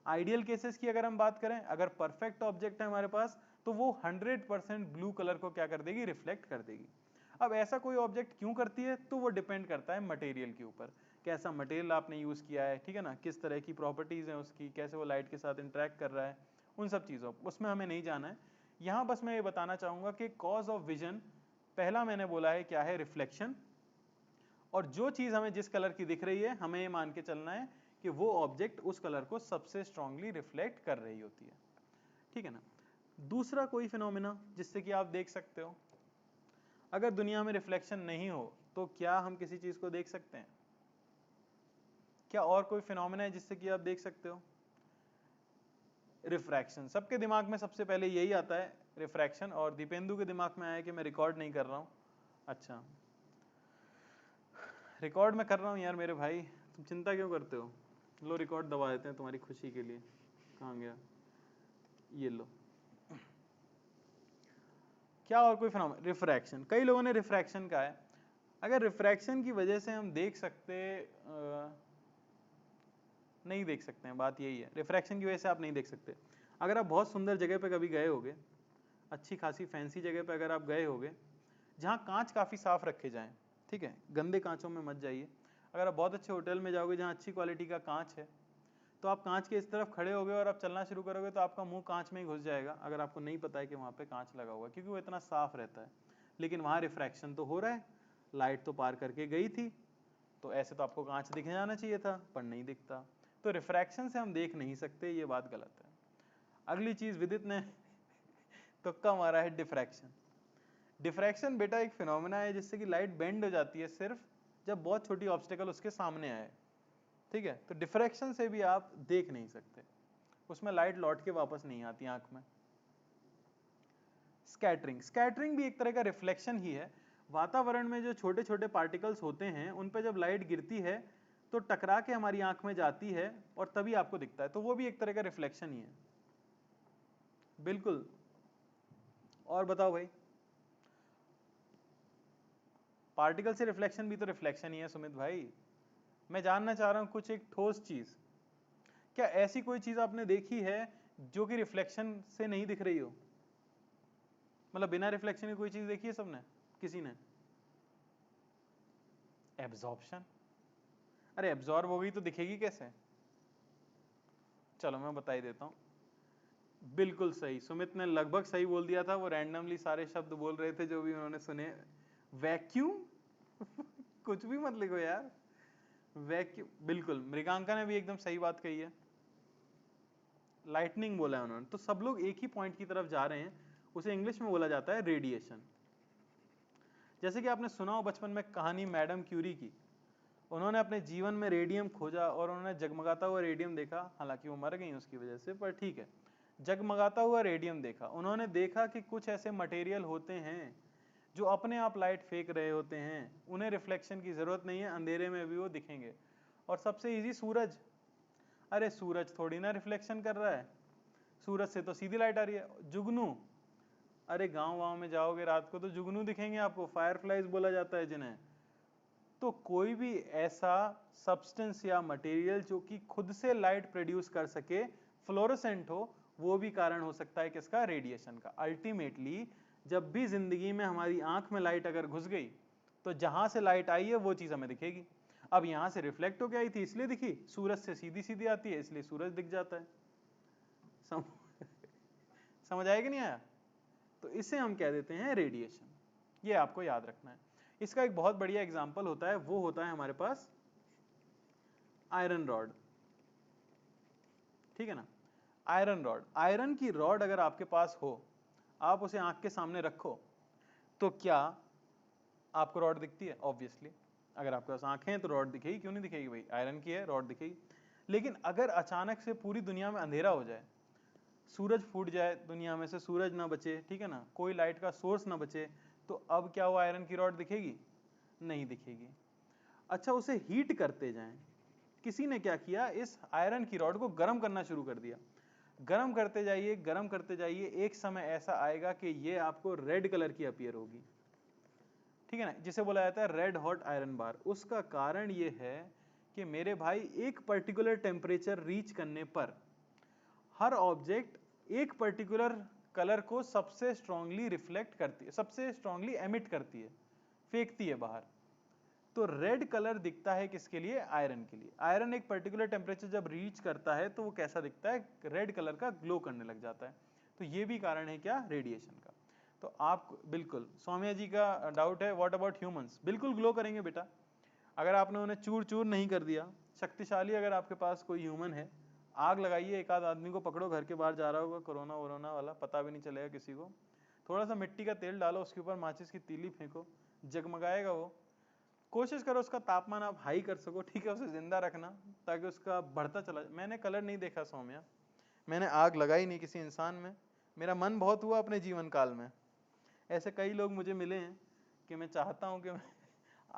आइडियल केसेस की अगर हम बात करें, अगर परफेक्ट ऑब्जेक्ट है हमारे पास तो वो 100% ब्लू कलर को क्या कर देगी? रिफ्लेक्ट कर देगी। अब ऐसा कोई ऑब्जेक्ट क्यों करती है? तो वो डिपेंड करता है मटेरियल के ऊपर, कैसा मटेरियल आपने यूज किया है, ठीक है ना, किस तरह की प्रॉपर्टीज हैं उसकी, कैसे वो लाइट के साथ इंटरेक्ट कर रहा है, उन सब चीजों उसमें हमें नहीं जाना है। यहां बस मैं ये बताना चाहूंगा कि कॉज ऑफ विजन, पहला मैंने बोला है क्या है? रिफ्लेक्शन। और जो चीज हमें जिस कलर की दिख रही है हमें ये मान के चलना है कि वो ऑब्जेक्ट उस कलर को सबसे स्ट्रांगली रिफ्लेक्ट कर रही होती है, ठीक है ना। दूसरा कोई फिनोमिना जिससे कि आप देख सकते हो, अगर दुनिया में रिफ्लेक्शन नहीं हो तो क्या हम किसी चीज को देख सकते हैं? क्या और कोई फिनोमिना है जिससे कि आप देख सकते हो? रिफ्रैक्शन। सबके दिमाग में सबसे पहले यही आता है, रिफ्रैक्शन। और दीपेंदु के दिमाग में आया कि मैं रिकॉर्ड नहीं कर रहा हूं। अच्छा, रिकॉर्ड में कर रहा हूं यार मेरे भाई, तुम चिंता क्यों करते हो? लो रिकॉर्ड दबा देते हैं तुम्हारी खुशी के लिए। कहाँ गया? ये लो। क्या और कोई फिनोमेना? रिफ्रैक्शन। कई लोगों ने रिफ्रैक्शन कहा है। अगर रिफ्रैक्शन की वजह से हम देख सकते नहीं देख सकते हैं, बात यही है, रिफ्रैक्शन की वजह से आप नहीं देख सकते। अगर आप बहुत सुंदर जगह पे कभी गए होगे, अच्छी खासी फैंसी जगह पे अगर आप गए होगे जहाँ कांच काफ़ी साफ रखे जाएं, ठीक है, गंदे कांचों में मत जाइए। अगर आप बहुत अच्छे होटल में जाओगे जहाँ अच्छी क्वालिटी का कांच है, तो आप कांच के इस तरफ खड़े होगे और आप चलना शुरू करोगे तो आपका मुंह कांच में ही घुस जाएगा, अगर आपको नहीं पता है कि वहाँ पे कांच लगा हुआ है, क्योंकि वो इतना साफ रहता है। लेकिन वहाँ रिफ्रैक्शन तो हो रहा है, लाइट तो पार करके गई थी, तो ऐसे तो आपको कांच दिख जाना चाहिए था, पर नहीं दिखता। तो रिफ्रैक्शन से हम देख नहीं सकते, ये बात गलत है। अगली चीज विदित ने तुक्का मारा है, डिफ्रैक्शन। डिफ्रैक्शन बेटा एक फिनोमेना है जिससे कि लाइट बेंड हो जाती है सिर्फ जब बहुत छोटी ऑब्स्टेकल उसके सामने आए, ठीक है। तो डिफ्रैक्शन से भी आप देख नहीं सकते, उसमें लाइट लौट के वापस नहीं आती आंख में। स्कैटरिंग। स्कैटरिंग भी एक तरह का रिफ्लेक्शन ही है। वातावरण में जो छोटे छोटे पार्टिकल्स होते हैं उन पर जब लाइट गिरती है तो टकरा के हमारी आंख में जाती है और तभी आपको दिखता है, तो वो भी एक तरह का रिफ्लेक्शन ही है। बिल्कुल। और बताओ भाई, पार्टिकल से रिफ्लेक्शन भी तो रिफ्लेक्शन ही है सुमित भाई। मैं जानना चाह रहा हूं कुछ एक ठोस चीज, क्या ऐसी कोई चीज आपने देखी है जो कि रिफ्लेक्शन से नहीं दिख रही हो? मतलब बिना रिफ्लेक्शन की कोई चीज देखी है सबने? किसी ने? एब्जॉर्प्शन। अरे एब्जॉर्ब हो गई तो दिखेगी कैसे? चलो मैं बता ही देता हूं। बिल्कुल सही, सुमित ने लगभग सही बोल दिया था, वो रैंडमली सारे शब्द बोल रहे थे जो भी उन्होंने सुने। वैक्यूम कुछ भी मत लिखो यार। वैक्यूम, बिल्कुल, मृगांका ने भी एकदम सही बात कही है। लाइटनिंग बोला है उन्होंने, तो सब लोग एक ही पॉइंट की तरफ जा रहे हैं। उसे इंग्लिश में बोला जाता है रेडिएशन। जैसे कि आपने सुना हो बचपन में कहानी मैडम क्यूरी की, उन्होंने अपने जीवन में रेडियम खोजा और उन्होंने जगमगाता हुआ रेडियम देखा, हालांकि वो मर गई उसकी वजह से, पर ठीक है, जगमगाता हुआ रेडियम देखा। उन्होंने देखा कि कुछ ऐसे मटेरियल होते हैं जो अपने आप लाइट फेंक रहे होते हैं, उन्हें रिफ्लेक्शन की जरूरत नहीं है, अंधेरे में भी वो दिखेंगे। और सबसे इजी, सूरज। अरे सूरज थोड़ी ना रिफ्लेक्शन कर रहा है, सूरज से तो सीधी लाइट आ रही है। जुगनू, अरे गांव में जाओगे रात को तो जुगनू दिखेंगे आपको, फायरफ्लाइज बोला जाता है जिन्हें। तो कोई भी ऐसा सब्सटेंस या मटेरियल जो कि खुद से लाइट प्रोड्यूस कर सके, फ्लोरोसेंट हो, वो भी कारण हो सकता है किसका? रेडिएशन का। अल्टीमेटली जब भी जिंदगी में हमारी आंख में लाइट अगर घुस गई तो जहां से लाइट आई है वो चीज हमें दिखेगी। अब यहां से रिफ्लेक्ट होकर आई थी इसलिए दिखी, सूरज से सीधी सीधी आती है इसलिए सूरज दिख जाता है। सम... समझ आया कि नहीं आया? तो इसे हम कह देते हैं रेडिएशन, ये आपको याद रखना है। इसका एक बहुत बढ़िया एग्जाम्पल होता है, वो होता है हमारे पास आयरन रॉड, ठीक है ना। आयरन रॉड, आयरन की रॉड अगर आपके पास हो, आप उसे आंख के सामने रखो, तो क्या आपको रॉड दिखती है? ऑब्वियसली, अगर आपके पास आंखें हैं तो रॉड दिखेगी, क्यों नहीं दिखेगी भाई, आयरन की है, रॉड दिखेगी। लेकिन अगर अचानक से पूरी दुनिया में अंधेरा हो जाए, सूरज फूट जाए दुनिया में से, सूरज ना बचे, ठीक है ना, कोई लाइट का सोर्स ना बचे, तो अब क्या वो आयरन की रॉड दिखेगी? नहीं दिखेगी। अच्छा, उसे हीट करते जाएं, किसी ने क्या किया, इस आयरन की रॉड को गर्म करना शुरू कर दिया। गर्म करते जाइए, गर्म करते जाइए, एक समय ऐसा आएगा कि ये आपको रेड कलर की अपीयर होगी, ठीक है ना, जिसे बोला जाता है रेड हॉट आयरन बार। उसका कारण ये है कि मेरे भाई एक पर्टिकुलर टेम्परेचर रीच करने पर हर ऑब्जेक्ट एक पर्टिकुलर कलर को सबसे स्ट्रांगली रिफ्लेक्ट करती है, सबसे स्ट्रांगली एमिट करती है, फेंकती है बाहर। तो रेड कलर दिखता है किसके लिए? आयरन के लिए। आयरन एक पर्टिकुलर टेम्परेचर जब रीच करता है तो वो कैसा दिखता है? रेड कलर का ग्लो करने लग जाता है। तो ये भी कारण है क्या? रेडिएशन का। तो आप बिल्कुल, सौम्या जी का डाउट है व्हाट अबाउट ह्यूमंस, बिल्कुल ग्लो करेंगे बेटा, अगर आपने उन्हें चूर चूर नहीं कर दिया। शक्तिशाली अगर आपके पास कोई ह्यूमन है, आग लगाइए, एक आध आदमी को पकड़ो, घर के बाहर जा रहा होगा कोरोना वोरोना वाला, पता भी नहीं चलेगा किसी को, थोड़ा सा मिट्टी का तेल डालो, उसके ऊपर माचिस की तीली फेंको, जगमगाएगा वो। कोशिश करो उसका तापमान आप हाई कर सको, ठीक है, उसे जिंदा रखना ताकि उसका बढ़ता चला। मैंने कलर नहीं देखा सौम्या, मैंने आग लगाई नहीं किसी इंसान में, मेरा मन बहुत हुआ अपने जीवन काल में, ऐसे कई लोग मुझे मिले हैं कि मैं चाहता हूं कि मैं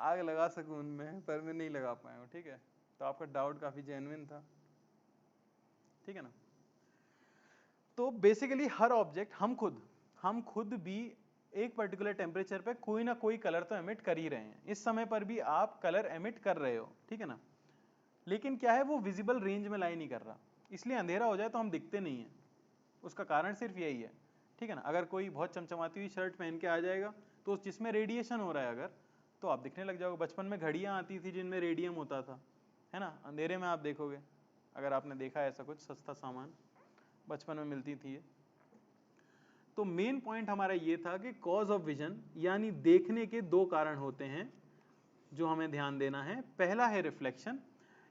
आग लगा सकूं उनमें, पर मैं नहीं लगा पाया हूं, ठीक है। तो आपका डाउट काफी जेन्युइन था, ठीक है ना। तो बेसिकली हर ऑब्जेक्ट, हम खुद भी एक पर्टिकुलर टेम्परेचर पे कोई ना कोई कलर तो एमिट कर ही रहे हैं। इस समय पर भी आप कलर एमिट कर रहे हो, ठीक है ना, लेकिन क्या है, वो विजिबल रेंज में लाई नहीं कर रहा, इसलिए अंधेरा हो जाए तो हम दिखते नहीं है। उसका कारण सिर्फ यही है, ठीक है ना। अगर कोई बहुत चमचमाती हुई शर्ट पहन के आ जाएगा तो जिसमें रेडिएशन हो रहा है अगर, तो आप दिखने लग जाओगे। बचपन में घड़ियां आती थी जिनमें रेडियम होता था, है ना, अंधेरे में आप देखोगे, अगर आपने देखा है ऐसा कुछ सस्ता सामान बचपन में मिलती थी ये। तो मेन पॉइंट हमारा ये था कि कॉज ऑफ विजन, यानी देखने के दो कारण होते हैं जो हमें ध्यान देना है। पहला है रिफ्लेक्शन,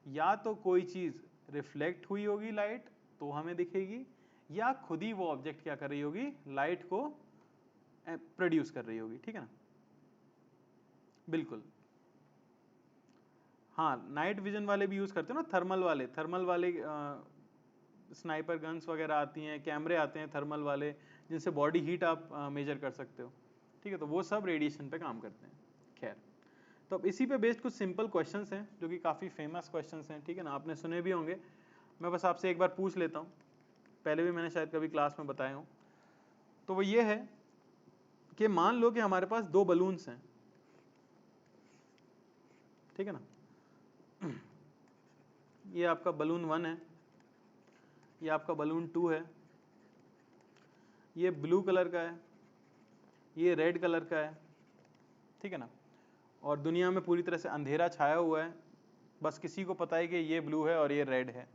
या तो कोई चीज रिफ्लेक्ट हुई होगी लाइट तो हमें दिखेगी, या खुद ही वो ऑब्जेक्ट क्या कर रही होगी, लाइट को प्रोड्यूस कर रही होगी, ठीक है ना। बिल्कुल, हाँ, नाइट विजन वाले भी यूज करते हो ना, थर्मल वाले स्नाइपर गन्स वगैरह आती हैं, कैमरे आते हैं थर्मल वाले, जिनसे बॉडी हीट आप मेजर कर सकते हो, ठीक है। तो वो सब रेडिएशन पे काम करते हैं। खैर, तो अब इसी पे बेस्ड कुछ सिंपल क्वेश्चंस हैं जो कि काफ़ी फेमस क्वेश्चंस हैं, ठीक है ना, आपने सुने भी होंगे। मैं बस आपसे एक बार पूछ लेता हूँ, पहले भी मैंने शायद कभी क्लास में बताया हूँ। तो वो ये है कि मान लो कि हमारे पास दो बलून्स हैं, ठीक है ना, ये आपका बलून 1 है, ये आपका बलून 2 है, ये ब्लू कलर का है, ये रेड कलर का है, ठीक है ना, और दुनिया में पूरी तरह से अंधेरा छाया हुआ है, बस किसी को पता है कि ये ब्लू है और ये रेड है।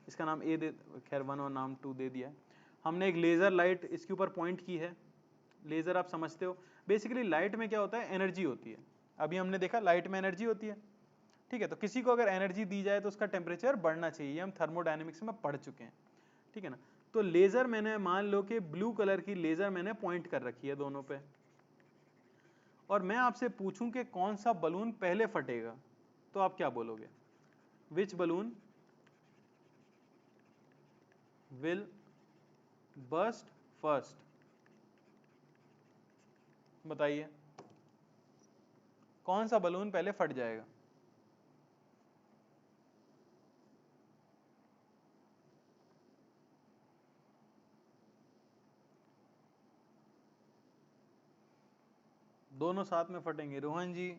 इसका नाम ए दे, खैर 1 और नाम 2 दे दिया है हमने। एक लेज़र लाइट इसके ऊपर पॉइंट की है, लेज़र आप समझते हो, बेसिकली लाइट में क्या होता है, एनर्जी होती है। अभी हमने देखा लाइट में एनर्जी होती है, ठीक है। तो किसी को अगर एनर्जी दी जाए तो उसका टेम्परेचर बढ़ना चाहिए, हम थर्मोडायनेमिक्स में पढ़ चुके हैं, ठीक है ना। तो लेज़र मैंने, मान लो कि ब्लू कलर की लेज़र मैंने पॉइंट कर रखी है दोनों पे, और मैं आपसे पूछूं कि कौन सा बलून पहले फटेगा, तो आप क्या बोलोगे? विच बलून विल बर्स्ट फर्स्ट? बताइए, कौन सा बलून पहले फट जाएगा? दोनों साथ में फटेंगे। रोहन जी,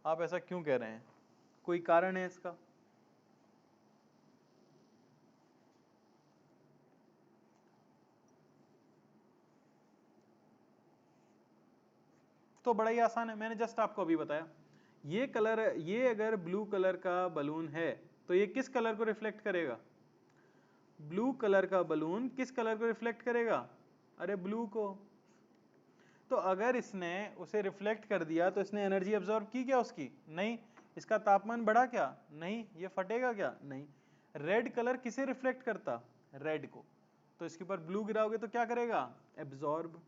आप ऐसा क्यों कह रहे हैं, कोई कारण है इसका? तो बड़ा ही आसान है, मैंने जस्ट आपको अभी बताया। ये कलर, ये अगर ब्लू कलर का बलून है तो ये किस कलर को रिफ्लेक्ट करेगा? ब्लू कलर का बलून किस कलर को रिफ्लेक्ट करेगा? अरे ब्लू को। तो अगर इसने उसे रिफ्लेक्ट कर दिया तो इसने एनर्जी एब्जॉर्ब की क्या उसकी? नहीं। इसका तापमान बढ़ा क्या? नहीं। ये फटेगा क्या? नहीं। रेड कलर किसे रिफ्लेक्ट करता? रेड को। तो इसके ऊपर ब्लू गिराओगे तो क्या करेगा? एब्जॉर्ब।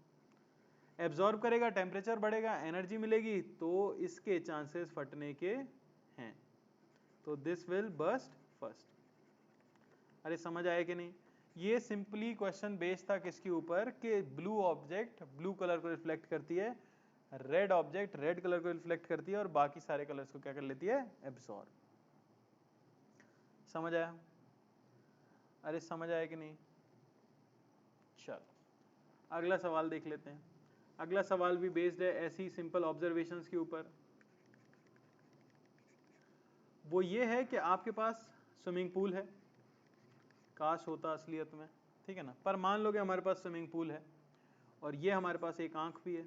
एब्जॉर्ब करेगा, टेम्परेचर बढ़ेगा, एनर्जी मिलेगी, तो इसके चांसेस फटने के हैं। तो दिस विल बर्स्ट फर्स्ट। अरे समझ आया कि नहीं? ये सिंपली क्वेश्चन बेस्ड था किसके ऊपर कि ब्लू ऑब्जेक्ट ब्लू कलर को रिफ्लेक्ट करती है, रेड ऑब्जेक्ट रेड कलर को रिफ्लेक्ट करती है, और बाकी सारे कलर्स को क्या कर लेती है? एब्सॉर्ब। समझ आया? अरे समझ आया कि नहीं? चलो अगला सवाल देख लेते हैं। अगला सवाल भी बेस्ड है ऐसी सिंपल ऑब्जर्वेशंस के ऊपर। वो ये है कि आपके पास स्विमिंग पूल है, काश होता असलियत में, ठीक है ना, पर मान लो कि हमारे पास स्विमिंग पूल है और ये हमारे पास एक आंख भी है,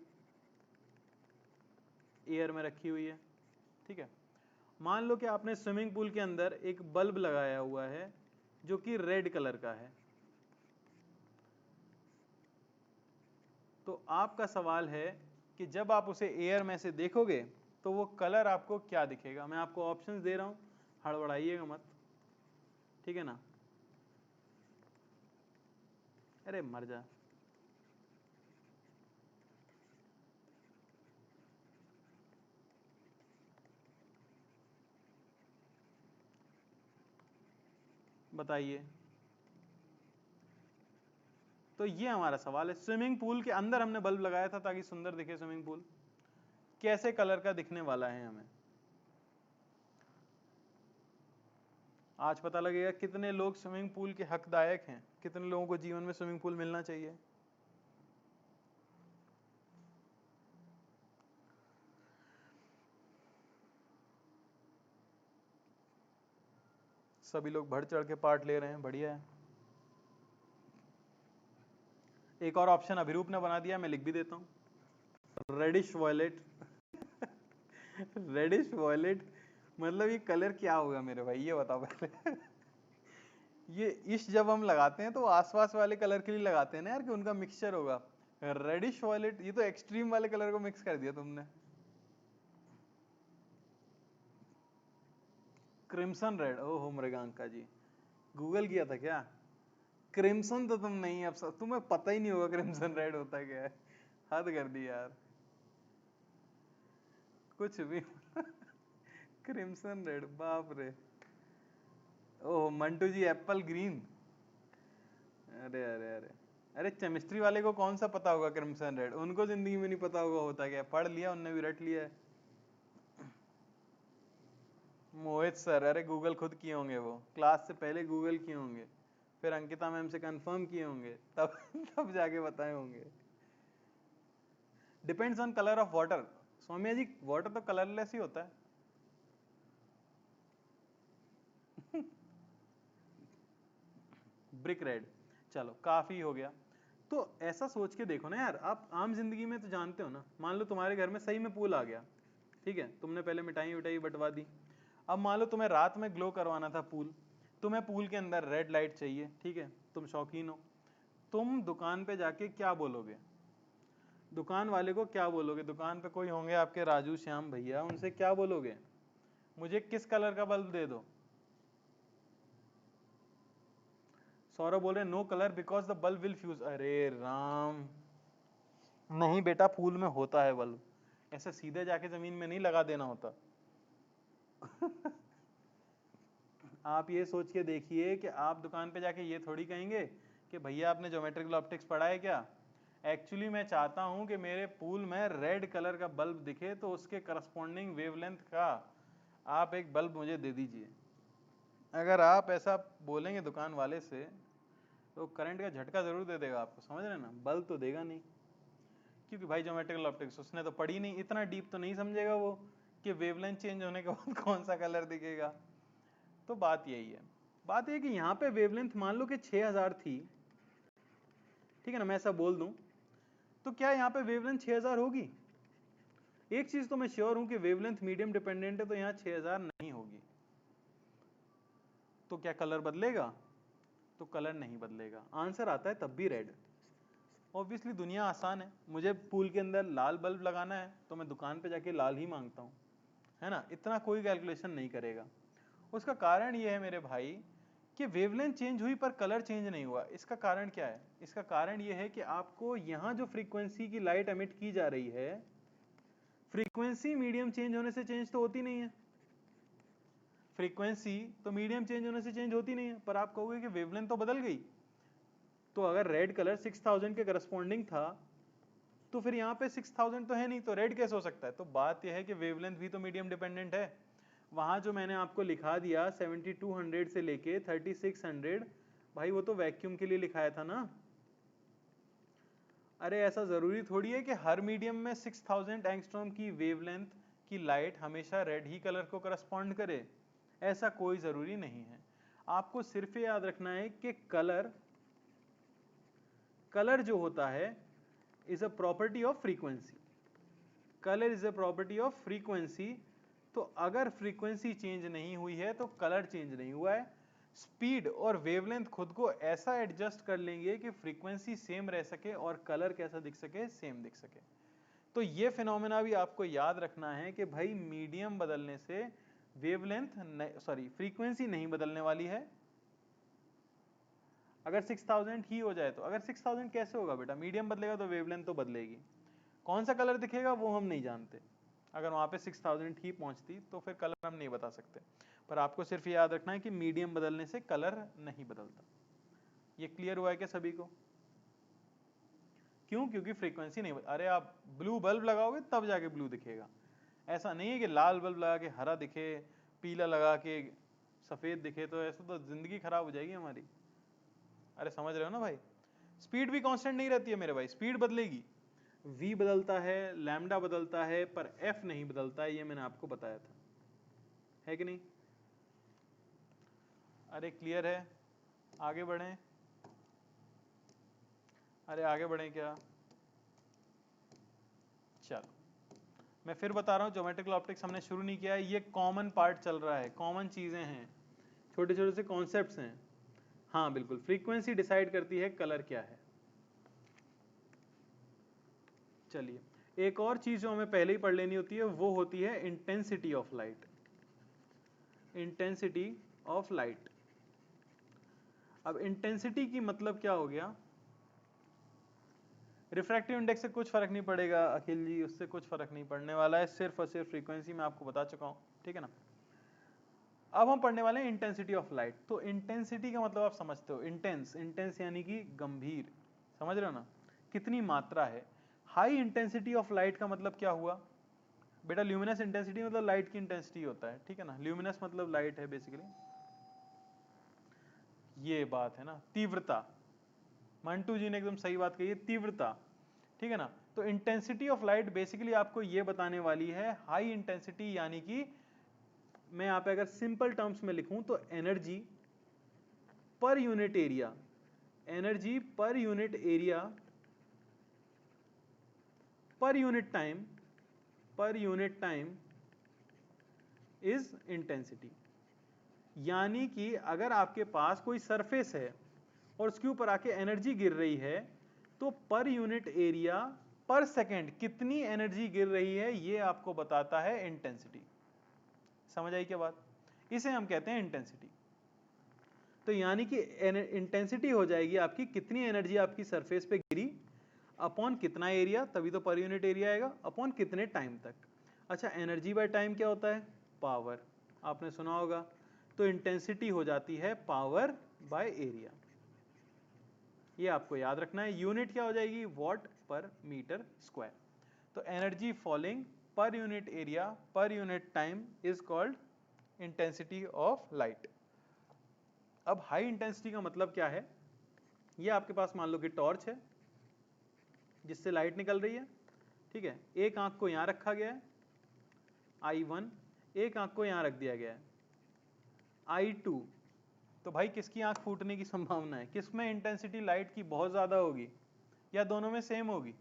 एयर में रखी हुई है, ठीक है। मान लो कि आपने स्विमिंग पूल के अंदर एक बल्ब लगाया हुआ है जो कि रेड कलर का है। तो आपका सवाल है कि जब आप उसे एयर में से देखोगे तो वो कलर आपको क्या दिखेगा? मैं आपको ऑप्शंस दे रहा हूं, हड़बड़ाइएगा मत, ठीक है ना। अरे मर जा। बताइए। तो ये हमारा सवाल है, स्विमिंग पूल के अंदर हमने बल्ब लगाया था ताकि सुंदर दिखे स्विमिंग पूल, कैसे कलर का दिखने वाला है हमें? आज पता लगेगा कितने लोग स्विमिंग पूल के हकदायक हैं, कितने लोगों को जीवन में स्विमिंग पूल मिलना चाहिए। सभी लोग बढ़ चढ़ के पार्ट ले रहे हैं, बढ़िया है। एक और ऑप्शन अभिरूप ने बना दिया, मैं लिख भी देता हूं, रेडिश वॉयलेट। रेडिश वॉयलेट मतलब ये कलर क्या होगा मेरे भाई, ये बताओ पहले। ये इश जब हम लगाते हैं तो आसपास वाले कलर के लिए लगाते हैं ना यार, कि उनका मिक्सचर होगा। रेडिश वॉयलेट, ये तो एक्सट्रीम वाले कलर को मिक्स कर दिया तुमने। क्रिम्सन रेड, ओहो मृगांका जी, गूगल किया था क्या? क्रिम्सन तो तुम नहीं, अब तुम्हें पता ही नहीं होगा क्रिम्सन रेड होता क्या है। हद कर दी यार, कुछ भी। क्रिम्सन रेड, बाप रे। ओह मंटू जी, एप्पल ग्रीन। अरे अरे अरे अरे, केमिस्ट्री वाले को कौन सा पता होगा क्रिम्सन रेड, उनको जिंदगी में नहीं पता होगा होता क्या, पढ़ लिया उनने भी, रट लिया है। मोहित सर, अरे गूगल खुद किए होंगे, वो क्लास से पहले गूगल किए होंगे, फिर अंकिता मैम से कंफर्म किए होंगे, तब तब जाके बताए होंगे। Depends on colour of water. Saumya ji, water तो कलरलेस ही होता है। Brick red. चलो काफी हो गया। तो ऐसा सोच के देखो ना यार, आप आम जिंदगी में तो जानते हो ना, मान लो तुम्हारे घर में सही में पूल आ गया, ठीक है, तुमने पहले मिठाई विठाई बंटवा दी। अब मान लो तुम्हें रात में ग्लो करवाना था पूल, तुम्हें पूल के अंदर रेड लाइट चाहिए, ठीक है, तुम शौकीन हो, तुम दुकान पे जाके क्या बोलोगे? दुकान वाले को क्या बोलोगे? दुकान पे कोई होंगे आपके राजू श्याम भैया, उनसे क्या बोलोगे? मुझे किस कलर का बल्ब दे दो। सौरभ बोल रहे no colour because the bulb will fuse. अरे राम, नहीं बेटा, फूल में होता है बल्ब, ऐसे सीधे जाके जमीन में नहीं लगा देना होता। आप ये सोच के देखिए कि आप दुकान पे जाके ये थोड़ी कहेंगे कि भैया आपने ज्योमेट्रिकल ऑप्टिक्स पढ़ा है क्या, एक्चुअली मैं चाहता हूं कि मेरे पूल में रेड कलर का बल्ब दिखे, तो उसके करस्पॉन्डिंग वेवलेंथ का आप एक बल्ब मुझे दे दीजिए। अगर आप ऐसा बोलेंगे दुकान वाले से तो करंट का झटका जरूर दे देगा आपको, समझ रहे ना, बल्ब तो देगा नहीं, क्योंकि भाई ज्योमेट्रिकल ऑप्टिक्स उसने तो पढ़ी नहीं, इतना डीप तो नहीं समझेगा वो कि वेवलेंथ चेंज होने के बाद कौन सा कलर दिखेगा। तो बात यही है, बात यह कि यहाँ पे वेवलेंथ मान लो कि 6000 थी, ठीक है ना, मैं ऐसा बोल दूं, तो क्या यहाँ पे वेवलेंथ 6000 होगी? एक चीज तो मैं श्योर हूं कि वेवलेंथ मीडियम डिपेंडेंट है, तो यहाँ 6000 नहीं होगी। तो क्या कलर बदलेगा? तो कलर नहीं बदलेगा, आंसर आता है तब भी रेड। ऑब्वियसली दुनिया आसान है, मुझे पूल के अंदर लाल बल्ब लगाना है तो मैं दुकान पे जाके लाल ही मांगता हूँ, है ना, इतना कोई कैलकुलेशन नहीं करेगा। उसका कारण ये है मेरे भाई कि वेवलेंथ चेंज हुई पर कलर चेंज नहीं हुआ। इसका कारण क्या है? इसका कारण ये है कि आपको यहाँ जो फ्रीक्वेंसी की लाइट एमिट की जा रही है, फ्रीक्वेंसी मीडियम चेंज होने से चेंज तो होती नहीं है, फ्रीक्वेंसी तो मीडियम चेंज होने से चेंज होती नहीं है, पर आप कहोगे कि वेवलेंथ तो बदल गई। तो अगर रेड कलर 6000 के करस्पॉन्डिंग था तो फिर यहाँ पे 6000 तो है नहीं, तो रेड कैसे हो सकता है? तो बात यह है कि वेवलेंथ भी तो मीडियम डिपेंडेंट है। वहां जो मैंने आपको लिखा दिया 7200 से लेके 3600, भाई वो तो वैक्यूम के लिए लिखाया था ना। अरे ऐसा जरूरी थोड़ी है कि हर मीडियम में 6000 एंगस्ट्रॉम की वेवलेंथ की लाइट हमेशा रेड ही कलर को करस्पॉन्ड करे, ऐसा कोई जरूरी नहीं है। आपको सिर्फ याद रखना है कि कलर जो होता है is a property of frequency, colour is a property of frequency. तो अगर फ्रीक्वेंसी चेंज नहीं हुई है तो कलर चेंज नहीं हुआ है। स्पीड और वेवलेंथ खुद को ऐसा एडजस्ट कर लेंगे कि फ्रीक्वेंसी सेम रह सके और कलर कैसा दिख सके, सेम दिख सके। तो ये फिनोमेना भी आपको याद रखना है कि भाई मीडियम बदलने से फ्रीक्वेंसी नहीं बदलने वाली है। अगर 6000 ही हो जाए तो, अगर 6000 कैसे होगा बेटा? मीडियम बदलेगा तो वेवलेंथ तो बदलेगी, कौन सा कलर दिखेगा वो हम नहीं जानते। अगर वहां पे 6000 ही पहुंचती तो फिर कलर हम नहीं बता सकते, पर आपको सिर्फ याद रखना है कि मीडियम बदलने से कलर नहीं बदलता। ये क्लियर हुआ है क्या सभी को? क्यों? क्योंकि फ्रीक्वेंसी नहीं अरे आप ब्लू बल्ब लगाओगे तब जाके ब्लू दिखेगा, ऐसा नहीं है कि लाल बल्ब लगा के हरा दिखे, पीला लगा के सफेद दिखे, तो ऐसा तो जिंदगी खराब हो जाएगी हमारी। अरे समझ रहे हो ना भाई? स्पीड भी कांस्टेंट नहीं रहती है मेरे भाई, स्पीड बदलेगी, v बदलता है, लैम्डा बदलता है, पर f नहीं बदलता है, ये मैंने आपको बताया था, है कि नहीं? अरे क्लियर है? आगे बढ़ें? अरे आगे बढ़ें क्या? चलो मैं फिर बता रहा हूँ, ज्योमेट्रिकल ऑप्टिक्स हमने शुरू नहीं किया है, ये कॉमन पार्ट चल रहा है, कॉमन चीजें हैं, छोटे छोटे से कॉन्सेप्ट्स हैं। हाँ बिल्कुल, फ्रीक्वेंसी डिसाइड करती है कलर क्या है। चलिए एक और चीज जो हमें पहले ही पढ़ लेनी होती है वो होती है intensity of light. Intensity of light, अब इंटेंसिटी की मतलब क्या हो गया? रिफ्रैक्टिव इंडेक्स से कुछ फर्क नहीं पड़ेगा अखिल जी, उससे कुछ फर्क नहीं पड़ने वाला है, सिर्फ और सिर्फ फ्रीक्वेंसी में आपको बता चुका हूं, ठीक है ना। अब हम पढ़ने वाले हैं इंटेंसिटी ऑफ लाइट। तो इंटेंसिटी का मतलब आप समझते हो, इंटेंस, इंटेंस यानी कि गंभीर, समझ रहे हो ना, कितनी मात्रा है। हाई इंटेंसिटी ऑफ लाइट का मतलब क्या हुआ बेटा? ल्यूमिनस इंटेंसिटी मतलब लाइट की इंटेंसिटी होता है, ठीक है ना, ल्यूमिनस मतलब लाइट है बेसिकली, ये बात है ना, तीव्रता। मंटू जी ने एकदम सही बात कही है, तीव्रता, ठीक है ना। तो इंटेंसिटी ऑफ लाइट बेसिकली आपको ये बताने वाली है हाई इंटेंसिटी, यानी कि मैं यहाँ पे अगर सिंपल टर्म्स में लिखूं तो energy per unit area, energy per unit area per unit time, per unit time is intensity. यानी कि अगर आपके पास कोई सरफेस है और उसके ऊपर आके एनर्जी गिर रही है तो पर यूनिट एरिया पर सेकेंड कितनी एनर्जी गिर रही है ये आपको बताता है इंटेंसिटी। समझ आई क्या बात? इसे हम कहते हैं इंटेंसिटी। तो यानी कि इंटेंसिटी हो जाएगी आपकी कितनी एनर्जी आपकी सरफेस पे गिरी अपॉन कितना एरिया, तभी तो पर यूनिट एरिया आएगा, अपॉन कितने टाइम तक। अच्छा एनर्जी बाय टाइम क्या होता है? पावर, आपने सुना होगा। तो इंटेंसिटी हो जाती है पावर बाय एरिया, ये आपको याद रखना है। यूनिट क्या हो जाएगी? वॉट पर मीटर स्क्वायर। तो energy falling per unit area per unit time is called intensity of light. अब हाई इंटेंसिटी का मतलब क्या है? ये आपके पास मान लो कि टॉर्च है जिससे लाइट निकल रही है, ठीक है, एक आंख को यहां रखा गया है I1, एक आंख को यहां रख दिया गया है I2। तो भाई किसकी आंख फूटने की संभावना है? किसमें इंटेंसिटी लाइट की बहुत ज्यादा होगी या दोनों में सेम होगी?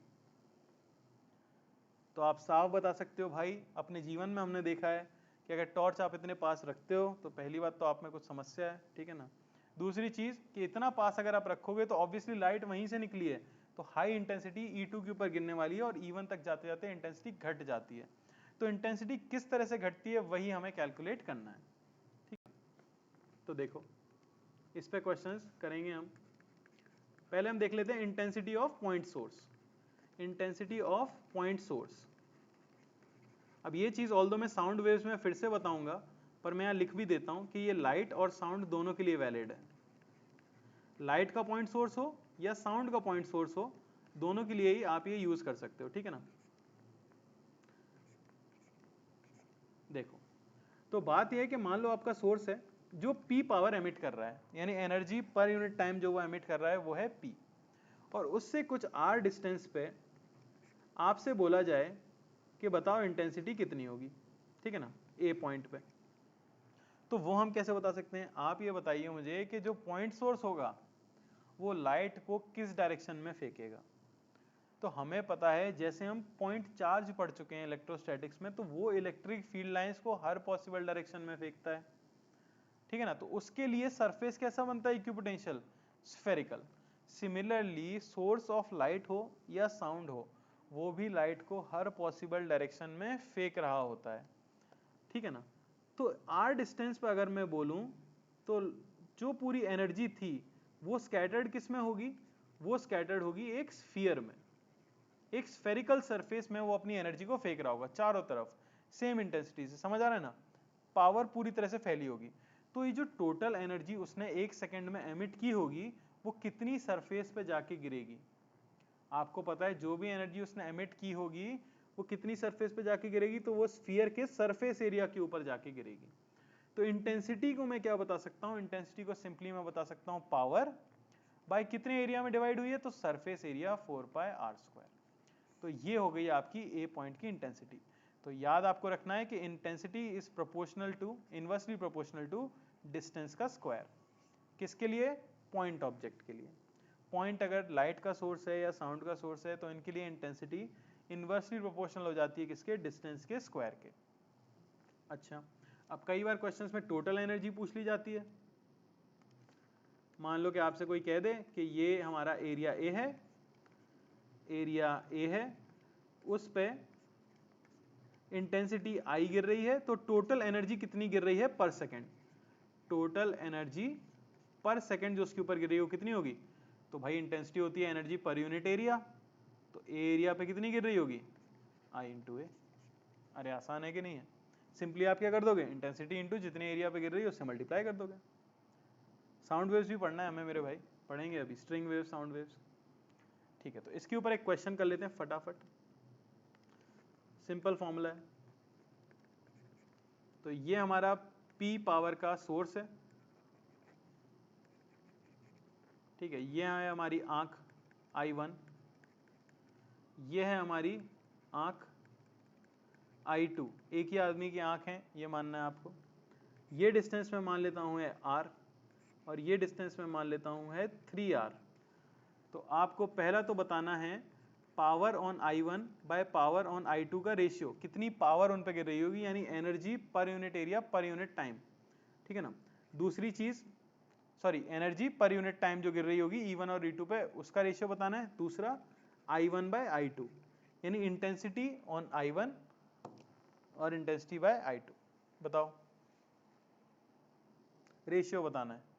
तो आप साफ बता सकते हो भाई, अपने जीवन में हमने देखा है कि अगर टॉर्च आप इतने पास रखते हो तो पहली बात तो आप में कुछ समस्या है, ठीक है ना। दूसरी चीज कि इतना पास अगर आप रखोगे तो ऑब्वियसली लाइट वहीं से निकली है, तो हाई इंटेंसिटी E2 के ऊपर गिरने वाली है और E1 तक जाते जाते इंटेंसिटी घट जाती है। तो इंटेंसिटी किस तरह से घटती है वही हमें कैलकुलेट करना है। ठीक है, तो देखो इस पे क्वेश्चंस करेंगे हम। पहले हम देख लेते हैं intensity of point source. Intensity of point source, अब ये चीज ऑल्दो मैं साउंड वेव्स में फिर से बताऊंगा, पर मैं यहां लिख भी देता हूं कि ये लाइट और साउंड दोनों के लिए वैलिड है। लाइट का पॉइंट सोर्स हो या साउंड का पॉइंट सोर्स हो, दोनों के लिए ही आप ये यूज कर सकते हो। ठीक है ना। देखो, तो बात यह है कि मान लो आपका सोर्स है जो P पावर एमिट कर रहा है, यानी एनर्जी पर यूनिट टाइम जो वो एमिट कर रहा है वो है P, और उससे कुछ R डिस्टेंस पे आपसे बोला जाए कि बताओ इंटेंसिटी कितनी होगी। ठीक है ना, A पॉइंट पे। तो वो हम कैसे बता सकते हैं, आप ये बताइए मुझे कि जो पॉइंट सोर्स होगा वो लाइट को किस डायरेक्शन में फेंकेगा। तो हमें पता है, जैसे हम पॉइंट चार्ज पढ़ चुके हैं इलेक्ट्रोस्टैटिक्स में, तो वो इलेक्ट्रिक फील्ड लाइंस को हर पॉसिबल डायरेक्शन में फेंकता है। ठीक है ना, तो उसके लिए सरफेस कैसा बनता है, equipotential, spherical. Similarly source of light हो या साउंड हो, वो भी लाइट को हर पॉसिबल डायरेक्शन में फेंक रहा होता है। ठीक है ना, तो आर डिस्टेंस पर अगर मैं बोलूं तो जो पूरी एनर्जी थी वो स्कैटर्ड किस में होगी, वो स्कैटर्ड होगी एक स्फीयर में, एक स्फेरिकल सरफेस में वो अपनी एनर्जी को फेंक रहा होगा चारों तरफ सेम इंटेंसिटी से। समझ आ रहा है ना, पावर पूरी तरह से फैली होगी। तो ये जो टोटल एनर्जी उसने एक सेकेंड में एमिट की होगी वो कितनी सरफेस पे जाके गिरेगी। आपको पता है जो भी एनर्जी उसने एमिट की होगी वो कितनी सरफेस पे जाके गिरेगी, तो वो स्फीयर के सरफेस एरिया के ऊपर जाके गिरेगी। तो इंटेंसिटी को मैं क्या बता सकता हूं, इंटेंसिटी को सिंपली मैं बता सकता हूं पावर बाय कितने एरिया में डिवाइड हुई है, तो सरफेस एरिया 4πr²। तो ये हो गई आपकी ए पॉइंट की इंटेंसिटी। तो याद आपको रखना है कि intensity is proportional to, inversely proportional to distance का स्क्वायर। किसके लिए, पॉइंट ऑब्जेक्ट के लिए। पॉइंट अगर लाइट का सोर्स है या साउंड का सोर्स है तो इनके लिए इंटेंसिटी इनवर्सली प्रोपोर्शनल हो जाती है किसके, डिस्टेंस के स्क्वायर के। अच्छा, अब कई बार क्वेश्चंस में टोटल एनर्जी पूछ ली जाती है। मान लो कि आपसे कोई कह दे कि ये हमारा एरिया ए है, एरिया ए है, उस पे इंटेंसिटी आई गिर रही है, तो टोटल एनर्जी कितनी गिर रही है पर सेकेंड। टोटल एनर्जी पर सेकेंड जो उसके ऊपर गिर रही है वो कितनी होगी, तो भाई इंटेंसिटी होती है एनर्जी पर यूनिट एरिया, तो एरिया पे कितनी गिर रही होगी, आई इंटू ए। अरे आसान है कि नहीं है, सिंपली आप क्या कर दोगे, इंटेंसिटी इंटू जितने एरिया पे गिर रही है उससे मल्टीप्लाई कर दोगे। साउंड वेव्स भी पढ़ना है हमें मेरे भाई, पढ़ेंगे अभी स्ट्रिंग वेव्स, साउंड वेव्स। ठीक है, तो इसके ऊपर एक क्वेश्चन कर लेते हैं फटाफट, सिंपल फॉर्मूला है। तो ये हमारा P पावर का सोर्स है। ठीक है, ये है हमारी आंख I1, ये है हमारी आंख I2, एक ही आदमी की आंख है ये मानना है आपको। ये डिस्टेंस में मान लेता हूं है R, और ये डिस्टेंस में मान लेता हूं है 3R। तो आपको पहला तो बताना है power on I1 by power on I2 का रेशियो, कितनी पावर उन पे गिर रही होगी, यानी energy per unit area per unit time. ठीक है ना। दूसरी चीज, sorry, energy per unit time जो गिर रही होगी E1 और E2 पे, उसका रेशियो बताना है। दूसरा I1 बाय I2, यानी इंटेंसिटी ऑन I1 और इंटेंसिटी बाय I2, बताओ रेशियो बताना है।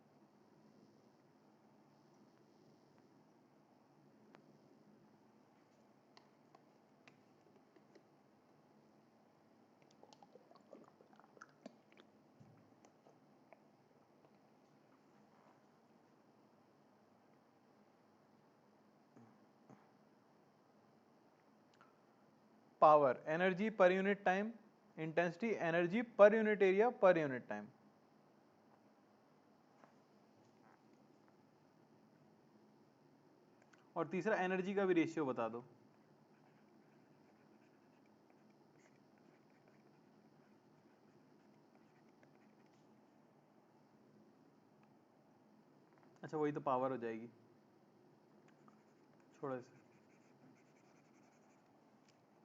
Power energy per unit time, intensity energy per unit area per unit time. और तीसरा एनर्जी का भी रेशियो बता दो। अच्छा, वही तो पावर हो जाएगी, छोड़ो इसे,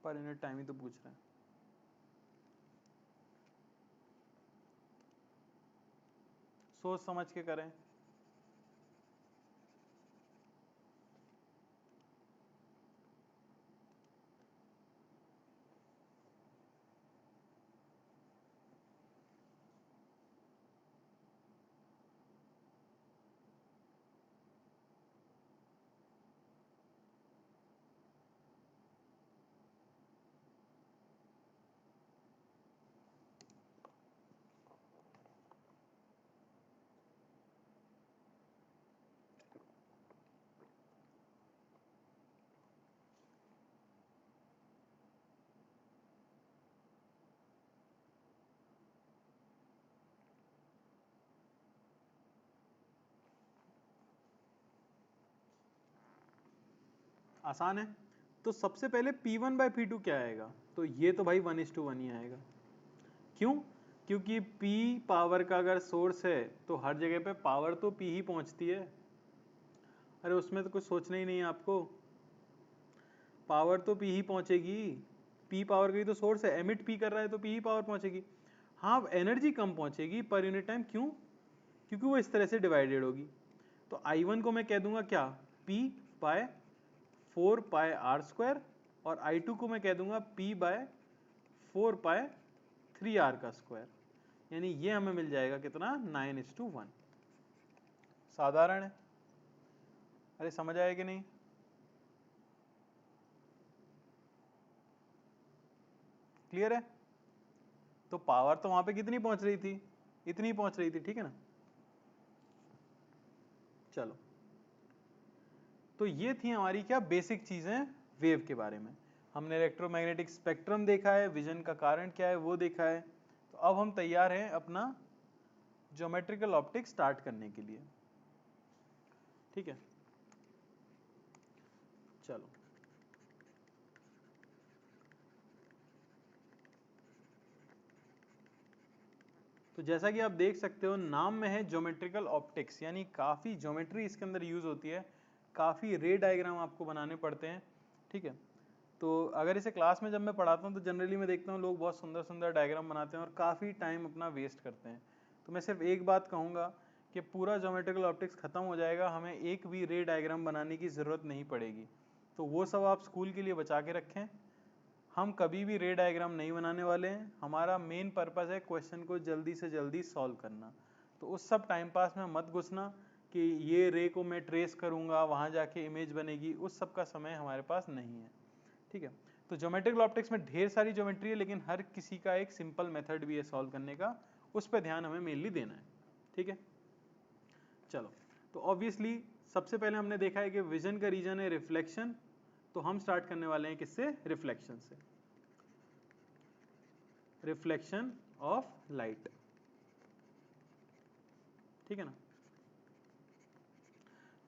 पर यूनिट टाइम ही तो पूछ रहे हैं। सोच समझ के करें। आसान है। तो सबसे पहले P1 बाय P2 क्या आएगा, तो ये तो भाई 1:1 ही आएगा। क्यों? क्योंकि P पावर का अगर सोर्स है तो हर जगह पे पावर तो P ही पहुंचती है। अरे उसमें तो कुछ सोचना ही नहीं है आपको, पावर तो P ही पहुंचेगी। P पावर का ही तो सोर्स है, एमिट P कर रहा है तो P ही पावर पहुंचेगी। हाँ एनर्जी कम पहुंचेगी पर यूनिट टाइम, क्यों? क्योंकि वो इस तरह से डिवाइडेड होगी। तो I1 को मैं कह दूंगा क्या, P by 4 pi r square, और I2 को मैं कह दूंगा P बाय 4 पाई 3r का स्क्वायर। यानी ये हमें मिल जाएगा कितना, 9:1। साधारण है। अरे समझ आया कि नहीं? क्लियर है? तो पावर तो वहां पे कितनी पहुंच रही थी, इतनी पहुंच रही थी, ठीक है ना। चलो, तो ये थी हमारी क्या बेसिक चीजें वेव के बारे में। हमने इलेक्ट्रोमैग्नेटिक स्पेक्ट्रम देखा है, विजन का कारण क्या है वो देखा है। तो अब हम तैयार हैं अपना ज्योमेट्रिकल ऑप्टिक्स स्टार्ट करने के लिए, ठीक है। चलो, तो जैसा कि आप देख सकते हो नाम में है ज्योमेट्रिकल ऑप्टिक्स, यानी काफ़ी ज्योमेट्री इसके अंदर यूज़ होती है, काफ़ी रे डायग्राम आपको बनाने पड़ते हैं, ठीक है। तो अगर इसे क्लास में जब मैं पढ़ाता हूँ तो जनरली मैं देखता हूँ लोग बहुत सुंदर सुंदर डायग्राम बनाते हैं और काफ़ी टाइम अपना वेस्ट करते हैं। तो मैं सिर्फ एक बात कहूँगा कि पूरा ज्योमेट्रिकल ऑप्टिक्स खत्म हो जाएगा, हमें एक भी रे डायग्राम बनाने की ज़रूरत नहीं पड़ेगी। तो वो सब आप स्कूल के लिए बचा के रखें। हम कभी भी रे डायग्राम नहीं बनाने वाले हैं, हमारा मेन पर्पस है क्वेश्चन को जल्दी से जल्दी सॉल्व करना। तो उस सब टाइम पास में मत घुसना कि ये रे को मैं ट्रेस करूंगा वहां जाके इमेज बनेगी, उस सब का समय हमारे पास नहीं है, ठीक है। तो ज्योमेट्रिकल ऑप्टिक्स में ढेर सारी ज्योमेट्री है, लेकिन हर किसी का एक सिंपल मेथड भी है सॉल्व करने का, उस पर ध्यान हमें मेनली देना है, ठीक है। चलो, तो ऑब्वियसली सबसे पहले हमने देखा है कि विजन का रीजन है रिफ्लेक्शन, तो हम स्टार्ट करने वाले हैं किससे, रिफ्लेक्शन से। रिफ्लेक्शन ऑफ लाइट, ठीक है ना।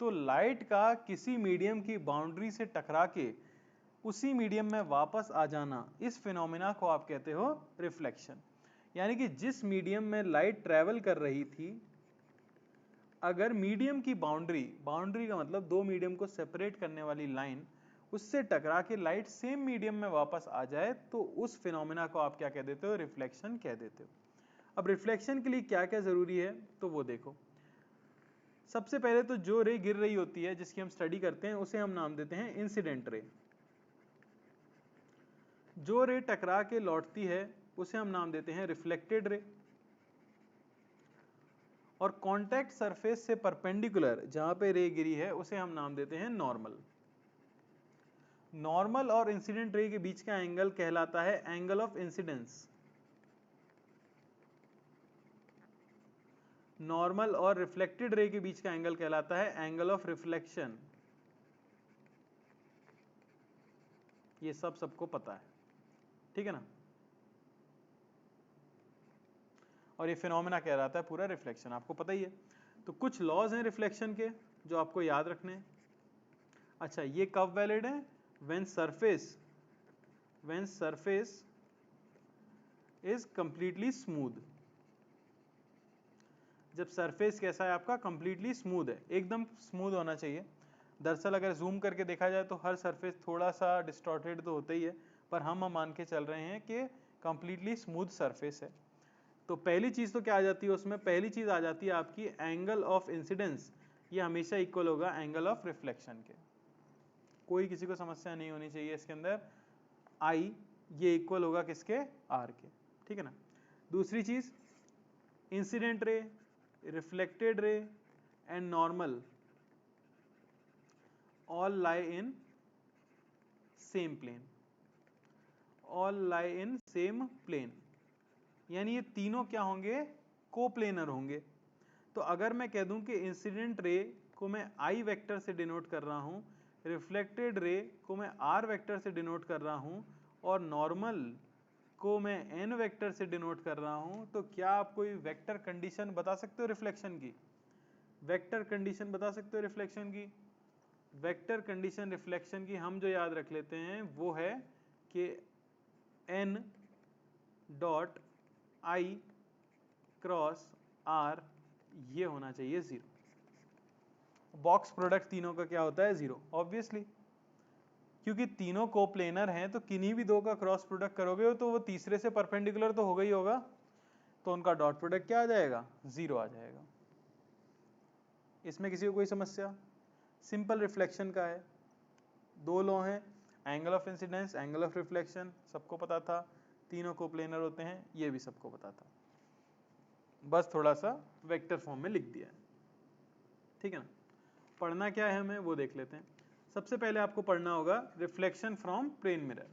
तो लाइट का किसी मीडियम की बाउंड्री से टकरा के उसी मीडियम में वापस आ जाना, इस फिनोमिना को आप कहते हो रिफ्लेक्शन। यानी कि जिस मीडियम में लाइट ट्रेवल कर रही थी, अगर मीडियम की बाउंड्री, बाउंड्री का मतलब दो मीडियम को सेपरेट करने वाली लाइन, उससे टकरा के लाइट सेम मीडियम में वापस आ जाए, तो उस फिनोमिना को आप क्या कह देते हो, रिफ्लेक्शन कह देते हो। अब रिफ्लेक्शन के लिए क्या क्या जरूरी है, तो वो देखो। सबसे पहले तो जो रे गिर रही होती है जिसकी हम स्टडी करते हैं उसे हम नाम देते हैं इंसिडेंट रे। जो रे टकरा के लौटती है उसे हम नाम देते हैं रिफ्लेक्टेड रे। और कांटेक्ट सरफेस से परपेंडिकुलर जहां पे रे गिरी है उसे हम नाम देते हैं नॉर्मल। नॉर्मल और इंसिडेंट रे के बीच का एंगल कहलाता है एंगल ऑफ इंसिडेंस। नॉर्मल और रिफ्लेक्टेड रे के बीच का एंगल कहलाता है एंगल ऑफ रिफ्लेक्शन। ये सब सबको पता है, ठीक है ना। और ये फिनोमेना कहलाता है पूरा रिफ्लेक्शन, आपको पता ही है। तो कुछ लॉज हैं रिफ्लेक्शन के जो आपको याद रखने हैं। अच्छा, ये कब वैलिड है, when surface is completely smooth. जब सरफेस कैसा है आपका, कंप्लीटली स्मूथ है, एकदम स्मूथ होना चाहिए। दरअसल अगर जूम करके देखा जाए तो हर सरफेस थोड़ा सा डिस्टॉर्टेड तो होता ही है, पर हम मान के चल रहे हैं कि कंप्लीटली स्मूथ सरफेस है। तो पहली चीज तो क्या आ जाती है उसमें, पहली चीज आ जाती है आपकी एंगल ऑफ इंसिडेंस। ये हमेशा इक्वल होगा एंगल ऑफ रिफ्लेक्शन के, कोई किसी को समस्या नहीं होनी चाहिए इसके अंदर। आई ये इक्वल होगा किसके, आर के, ठीक है ना। दूसरी चीज, incident ray, reflected ray and normal all lie in same plane, all lie in same plane। यानी ये तीनों क्या होंगे, कोप्लेनर होंगे। तो अगर मैं कह दूं कि इंसिडेंट रे को मैं आई वेक्टर से डिनोट कर रहा हूं, रिफ्लेक्टेड रे को मैं आर वेक्टर से डिनोट कर रहा हूं, और नॉर्मल को मैं एन वेक्टर से डिनोट कर रहा हूं, तो क्या आप कोई वेक्टर कंडीशन बता सकते हो रिफ्लेक्शन की, वेक्टर कंडीशन बता सकते हो रिफ्लेक्शन की। वेक्टर कंडीशन रिफ्लेक्शन की हम जो याद रख लेते हैं वो है कि n dot i cross r ये होना चाहिए 0। बॉक्स प्रोडक्ट तीनों का क्या होता है 0 ऑब्वियसली, क्योंकि तीनों कोप्लेनर हैं तो किन्हीं भी दो का क्रॉस प्रोडक्ट करोगे तो वो तीसरे से परपेंडिकुलर तो होगा ही होगा, तो उनका डॉट प्रोडक्ट क्या आ जाएगा 0 आ जाएगा। इसमें किसी को कोई समस्या? सिंपल रिफ्लेक्शन का है, दो लॉ हैं, angle of incidence, angle of reflection सबको पता था, तीनों कोप्लेनर होते हैं ये भी सबको पता था, बस थोड़ा सा वेक्टर फॉर्म में लिख दिया है, ठीक है ना। पढ़ना क्या है हमें वो देख लेते हैं। सबसे पहले आपको पढ़ना होगा reflection from plane mirror.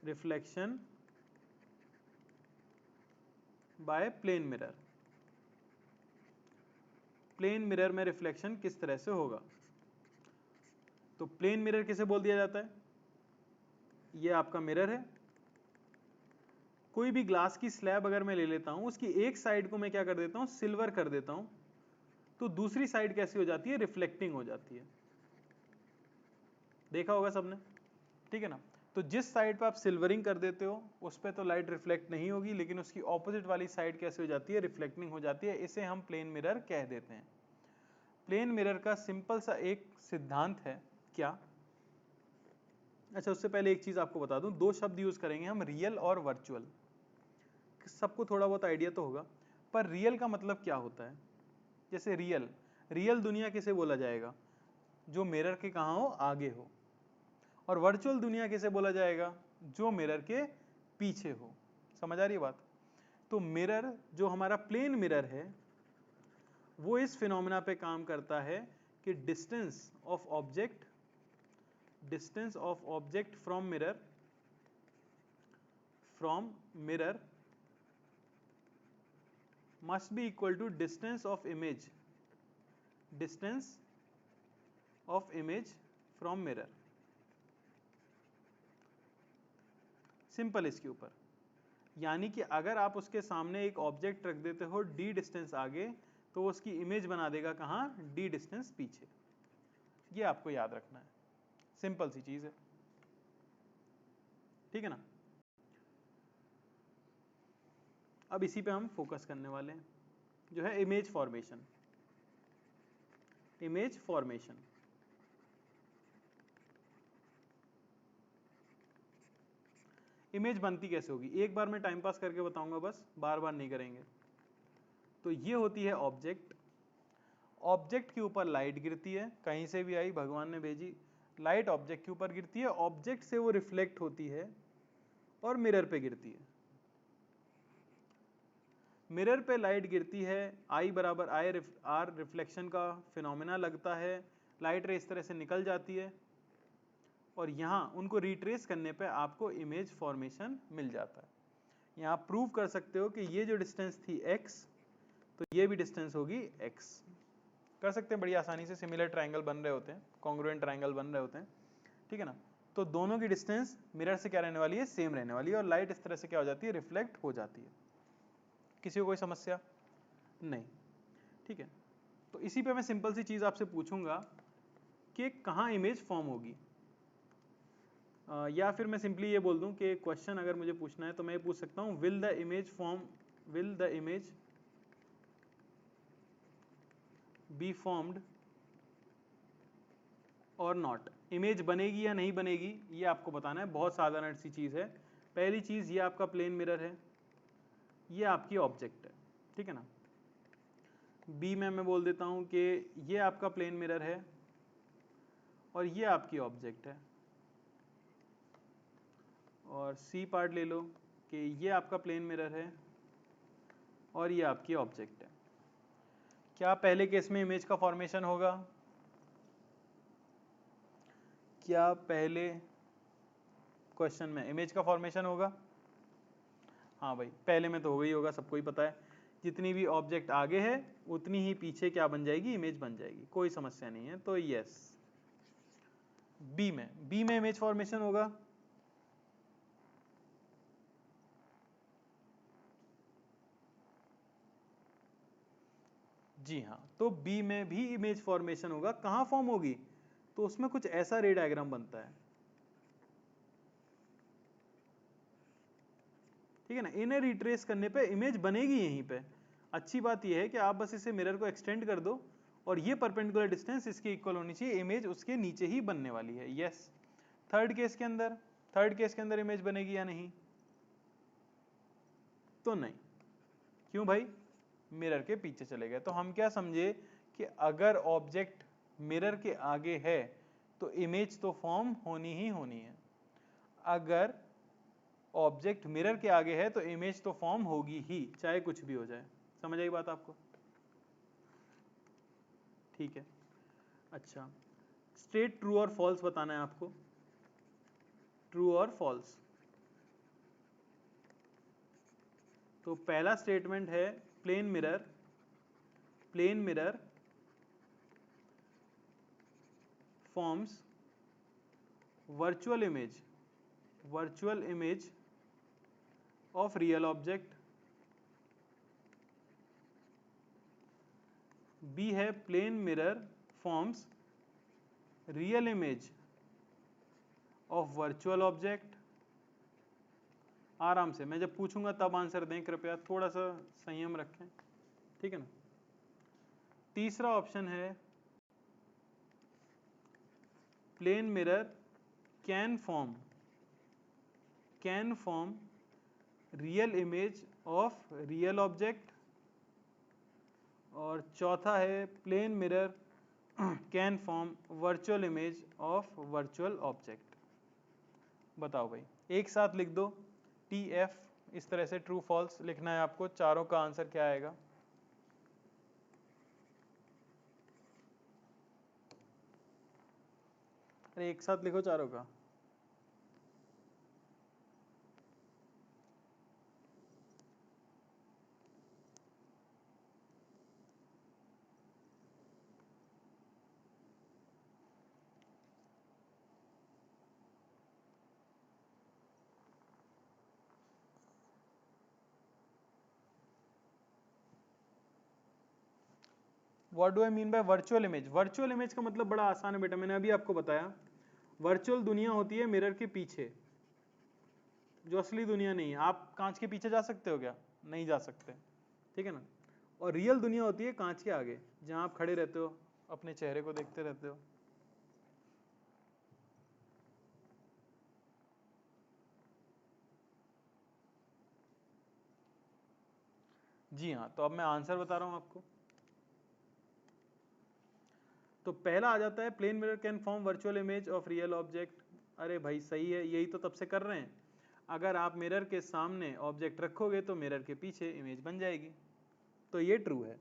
Reflection by plane mirror, plane mirror में रिफ्लेक्शन किस तरह से होगा। तो प्लेन मिरर किसे बोल दिया जाता है? ये आपका मिरर है, कोई भी ग्लास की स्लैब अगर मैं ले लेता हूं, उसकी एक साइड को मैं क्या कर देता हूं सिल्वर कर देता हूं, तो दूसरी साइड कैसी हो जाती है रिफ्लेक्टिंग हो जाती है, देखा होगा सबने, ठीक है ना। तो जिस साइड पर आप सिल्वरिंग कर देते हो उस पर तो लाइट रिफ्लेक्ट नहीं होगी, लेकिन उसकी ऑपोजिट वाली साइड कैसे हो जाती है रिफ्लेक्टिंग हो जाती है, इसे हम प्लेन मिरर कह देते हैं। प्लेन मिरर का सिंपल सा एक सिद्धांत है, क्या? अच्छा उससे पहले एक चीज आपको बता दूं, दो शब्द यूज करेंगे हम, रियल और वर्चुअल। सबको थोड़ा बहुत आइडिया तो होगा, पर रियल का मतलब क्या होता है? जैसे रियल, रियल दुनिया किसे बोला जाएगा? जो मिरर के कहाँ हो आगे हो। और वर्चुअल दुनिया किसे बोला जाएगा? जो मिरर के पीछे हो। समझ आ रही है बात? तो मिरर जो हमारा प्लेन मिरर है वो इस फिनोमेना पे काम करता है कि distance of object from mirror must be equal to distance of image from mirror। Simple इसके ऊपर, यानी कि अगर आप उसके सामने एक ऑब्जेक्ट रख देते हो d डिस्टेंस आगे, तो उसकी इमेज बना देगा कहां d डिस्टेंस पीछे। ये आपको याद रखना है, सिंपल सी चीज है, ठीक है ना। अब इसी पे हम फोकस करने वाले हैं, जो है image formation. Image formation image बनती कैसे होगी, एक बार मैं टाइम पास करके बताऊंगा, बस बार बार नहीं करेंगे। तो ये होती है ऑब्जेक्ट, ऑब्जेक्ट के ऊपर लाइट गिरती है, कहीं से भी आई भगवान ने भेजी, लाइट ऑब्जेक्ट के ऊपर गिरती है, ऑब्जेक्ट से वो रिफ्लेक्ट होती है और मिरर पे गिरती है। मिरर पे लाइट गिरती है, आई बराबर आई आर रिफ्लेक्शन का फिनोमेना लगता है, लाइट रे इस तरह से निकल जाती है और यहाँ उनको रिट्रेस करने पे आपको इमेज फॉर्मेशन मिल जाता है। यहाँ प्रूव कर सकते हो कि ये जो डिस्टेंस थी x, तो ये भी डिस्टेंस होगी x। कर सकते हैं बड़ी आसानी से, सिमिलर ट्रायंगल बन रहे होते हैं, कॉन्ग्रुएंट ट्रायंगल बन रहे होते हैं, ठीक है ना। तो दोनों की डिस्टेंस मिरर से क्या रहने वाली है सेम रहने वाली है, और लाइट इस तरह से क्या हो जाती है रिफ्लेक्ट हो जाती है। किसी को कोई समस्या नहीं, ठीक है। तो इसी पे मैं सिंपल सी चीज आपसे पूछूंगा कि कहाँ इमेज फॉर्म होगी, या फिर मैं सिंपली ये बोल दूं कि क्वेश्चन अगर मुझे पूछना है तो मैं ये पूछ सकता हूं, will the image be formed और नॉट। इमेज बनेगी या नहीं बनेगी ये आपको बताना है, बहुत साधारण सी चीज है। पहली चीज ये आपका प्लेन मिरर है, ये आपकी ऑब्जेक्ट है, ठीक है ना। बी में मैं बोल देता हूं कि ये आपका प्लेन मिरर है और ये आपकी ऑब्जेक्ट है, और सी पार्ट ले लो कि ये आपका प्लेन मिरर है और ये आपकी ऑब्जेक्ट है। क्या पहले केस में इमेज का फॉर्मेशन होगा? क्या पहले क्वेश्चन में इमेज का फॉर्मेशन होगा? हाँ भाई, पहले में तो हो गई होगा, सबको ही पता है, जितनी भी ऑब्जेक्ट आगे है उतनी ही पीछे क्या बन जाएगी इमेज बन जाएगी, कोई समस्या नहीं है। तो यस, बी में इमेज फॉर्मेशन होगा। जी हाँ, तो बी में भी इमेज फॉर्मेशन होगा। कहाँ फॉर्म होगी? तो उसमें कुछ ऐसा रे डायग्राम बनता है, ठीक है ना। इन्हें रिट्रेस करने पे इमेज बनेगी यहीं पे। अच्छी बात यह है कि आप बस इसे मिरर को एक्सटेंड कर दो और ये परपेंडिकुलर डिस्टेंस इसके इक्वल होनी चाहिए, इमेज उसके नीचे ही बनने वाली है। यस। थर्ड केस के अंदर इमेज बनेगी या नहीं? तो नहीं। क्यों भाई? मिरर के पीछे चले गए। तो हम क्या समझे कि अगर ऑब्जेक्ट मिरर के आगे है तो इमेज तो फॉर्म होनी ही होनी है। अगर ऑब्जेक्ट मिरर के आगे है तो इमेज तो फॉर्म होगी ही, चाहे कुछ भी हो जाए। समझ आई बात आपको? ठीक है। अच्छा, स्ट्रेट ट्रू और फॉल्स बताना है आपको। ट्रू और फॉल्स। तो पहला स्टेटमेंट है plane mirror forms virtual image of real object. B है plane mirror forms real image of virtual object. आराम से, मैं जब पूछूंगा तब आंसर दें, कृपया थोड़ा सा संयम रखें, ठीक है ना। तीसरा ऑप्शन है plane mirror can form real image of real object. और चौथा है plane mirror can form virtual image of virtual object. बताओ भाई, एक साथ लिख दो TF, इस तरह से ट्रू फॉल्स लिखना है आपको। चारों का आंसर क्या आएगा? अरे एक साथ लिखो चारों का। What do I mean by virtual image? Virtual image का मतलब बड़ा आसान है बेटा, मैंने अभी आपको बताया। वर्चुअल दुनिया होती है मिरर के पीछे, जो असली दुनिया नहीं है। आप कांच के पीछे जा सकते हो क्या? नहीं जा सकते, ठीक है ना। और रियल दुनिया होती है कांच के आगे, जहां आप खड़े रहते हो, अपने चेहरे को देखते रहते हो। जी हाँ, तो अब मैं आंसर बता रहा हूं आपको। तो पहला आ जाता है plane mirror can form virtual image of real object. अरे भाई सही है, यही तो तब से कर रहे हैं। अगर आप मिरर के सामने ऑब्जेक्ट रखोगे तो मिरर के पीछे इमेज बन जाएगी, तो ये ट्रू है।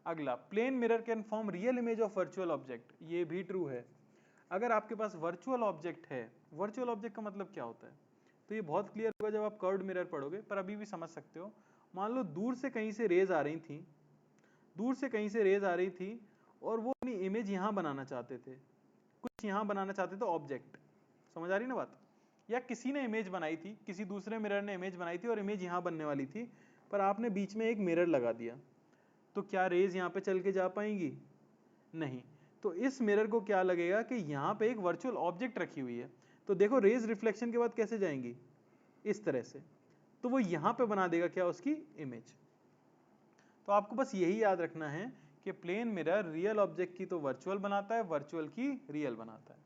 अगला, plane mirror can form real image of virtual object, ये भी ट्रू है। अगर आपके पास वर्चुअल ऑब्जेक्ट है, वर्चुअल ऑब्जेक्ट का मतलब क्या होता है? तो ये बहुत क्लियर होगा जब आप कर्व्ड मिरर पढ़ोगे, पर अभी भी समझ सकते हो। मान लो दूर से कहीं से रेज आ रही थी, और वो अपनी इमेज यहां बनाना चाहते थे, कुछ यहां बनाना चाहते थे ऑब्जेक्ट। समझ आ रही ना बात? या किसी ने इमेज बनाई थी, किसी दूसरे मिरर ने इमेज बनाई थी और इमेज यहां बनने वाली थी, पर आपने बीच में एक मिरर लगा दिया, तो क्या रेज यहां पे चल के जा पाएंगी? नहीं। तो इस मिरर को क्या लगेगा कि यहां पे एक वर्चुअल ऑब्जेक्ट रखी हुई है। तो देखो रेज रिफ्लेक्शन के बाद कैसे जाएंगी? इस तरह से। तो वो यहां पे बना देगा क्या? उसकी इमेज। तो आपको बस यही याद रखना है कि प्लेन मिरर रियल ऑब्जेक्ट की तो वर्चुअल बनाता है, वर्चुअल की रियल बनाता है।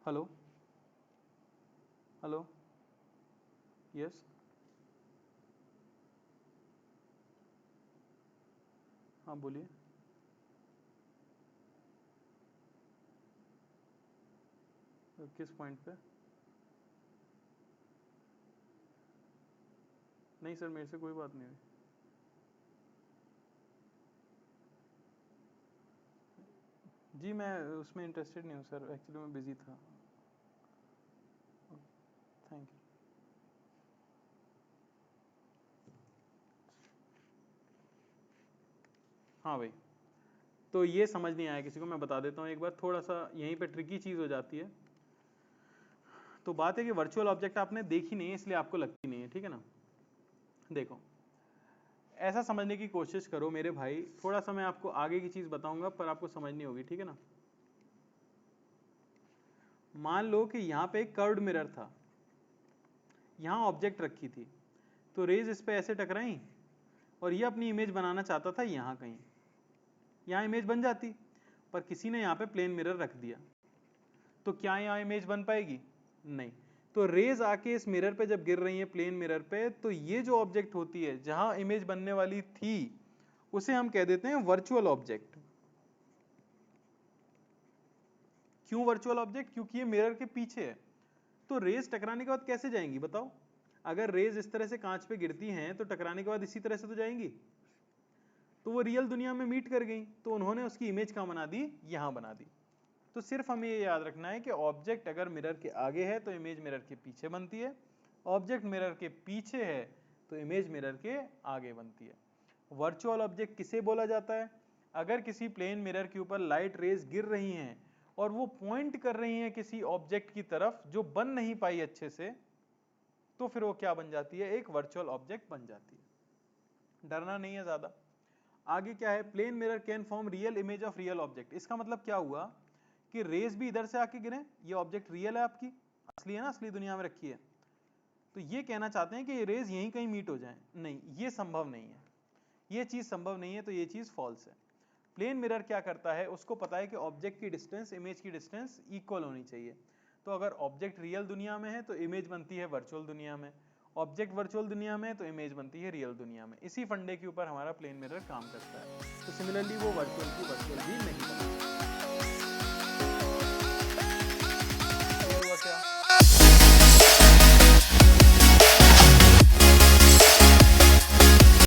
हेलो हेलो, यस, हाँ बोलिए। किस पॉइंट पे? नहीं सर, मेरे से कोई बात नहीं हुई। जी मैं उसमें इंटरेस्टेड नहीं हूँ सर, एक्चुअली मैं बिजी था। Thank you. हाँ भाई, तो ये समझ नहीं आया किसी को, मैं बता देता हूँ एक बार। थोड़ा सा यहीं पे ट्रिकी चीज़ हो जाती है। तो बात है कि वर्चुअल ऑब्जेक्ट आपने देखी नहीं है इसलिए आपको लगती नहीं है, ठीक है ना। देखो ऐसा समझने की कोशिश करो मेरे भाई, थोड़ा सा मैं आपको आगे की चीज बताऊंगा पर आपको समझनी होगी, ठीक है ना। मान लो कि यहाँ पे एक कर्व्ड मिरर था, यहाँ ऑब्जेक्ट रखी थी, तो रेज इस पे ऐसे टकराई और ये अपनी इमेज बनाना चाहता था यहाँ कहीं, यहाँ इमेज बन जाती, पर किसी ने यहाँ पे प्लेन मिरर रख दिया, तो क्या यहाँ इमेज बन पाएगी? नहीं। तो रेज आके इस मिरर पे जब गिर रही है प्लेन मिरर पे, तो ये जो ऑब्जेक्ट होती है जहां इमेज बनने वाली थी उसे हम कह देते हैं वर्चुअल ऑब्जेक्ट। क्यों वर्चुअल ऑब्जेक्ट? क्योंकि ये मिरर के पीछे है। तो रेज टकराने के बाद कैसे जाएंगी बताओ? अगर रेज इस तरह से कांच पे गिरती हैं तो टकराने के बाद इसी तरह से तो जाएंगी, तो वो रियल दुनिया में मीट कर गई, तो उन्होंने उसकी इमेज कहां बना दी? यहां बना दी। तो सिर्फ हमें ये याद रखना है कि ऑब्जेक्ट अगर मिरर के आगे है तो इमेज मिरर के पीछे बनती है, ऑब्जेक्ट मिरर के पीछे है तो इमेज मिरर के आगे बनती है। वर्चुअल ऑब्जेक्ट किसे बोला जाता है? अगर किसी प्लेन मिरर के ऊपर लाइट रेज गिर रही हैं और वो पॉइंट कर रही हैं किसी ऑब्जेक्ट की तरफ जो बन नहीं पाई अच्छे से, तो फिर वो क्या बन जाती है? एक वर्चुअल ऑब्जेक्ट बन जाती है। डरना नहीं है ज्यादा। आगे क्या है? Plane mirror can form real image of real object. इसका मतलब क्या हुआ कि रेज भी इधर से आके गिरे, ये ऑब्जेक्ट रियल है आपकी, असली है ना, असली दुनिया में रखी है, तो ये कहना चाहते हैं कि ये रेज यहीं कहीं मीट हो जाए। नहीं, ये संभव नहीं है, ये चीज संभव नहीं है, तो ये चीज फॉल्स है। प्लेन मिरर क्या करता है? उसको पता है कि ऑब्जेक्ट की डिस्टेंस इमेज की डिस्टेंस इक्वल होनी चाहिए। तो अगर ऑब्जेक्ट रियल दुनिया में है तो इमेज बनती है वर्चुअल दुनिया में, ऑब्जेक्ट वर्चुअल दुनिया में तो इमेज बनती है रियल दुनिया में। इसी फंडे के ऊपर हमारा प्लेन मिरर काम करता है। तो सिमिलरली वो वर्चुअल की वर्चुअल भी नहीं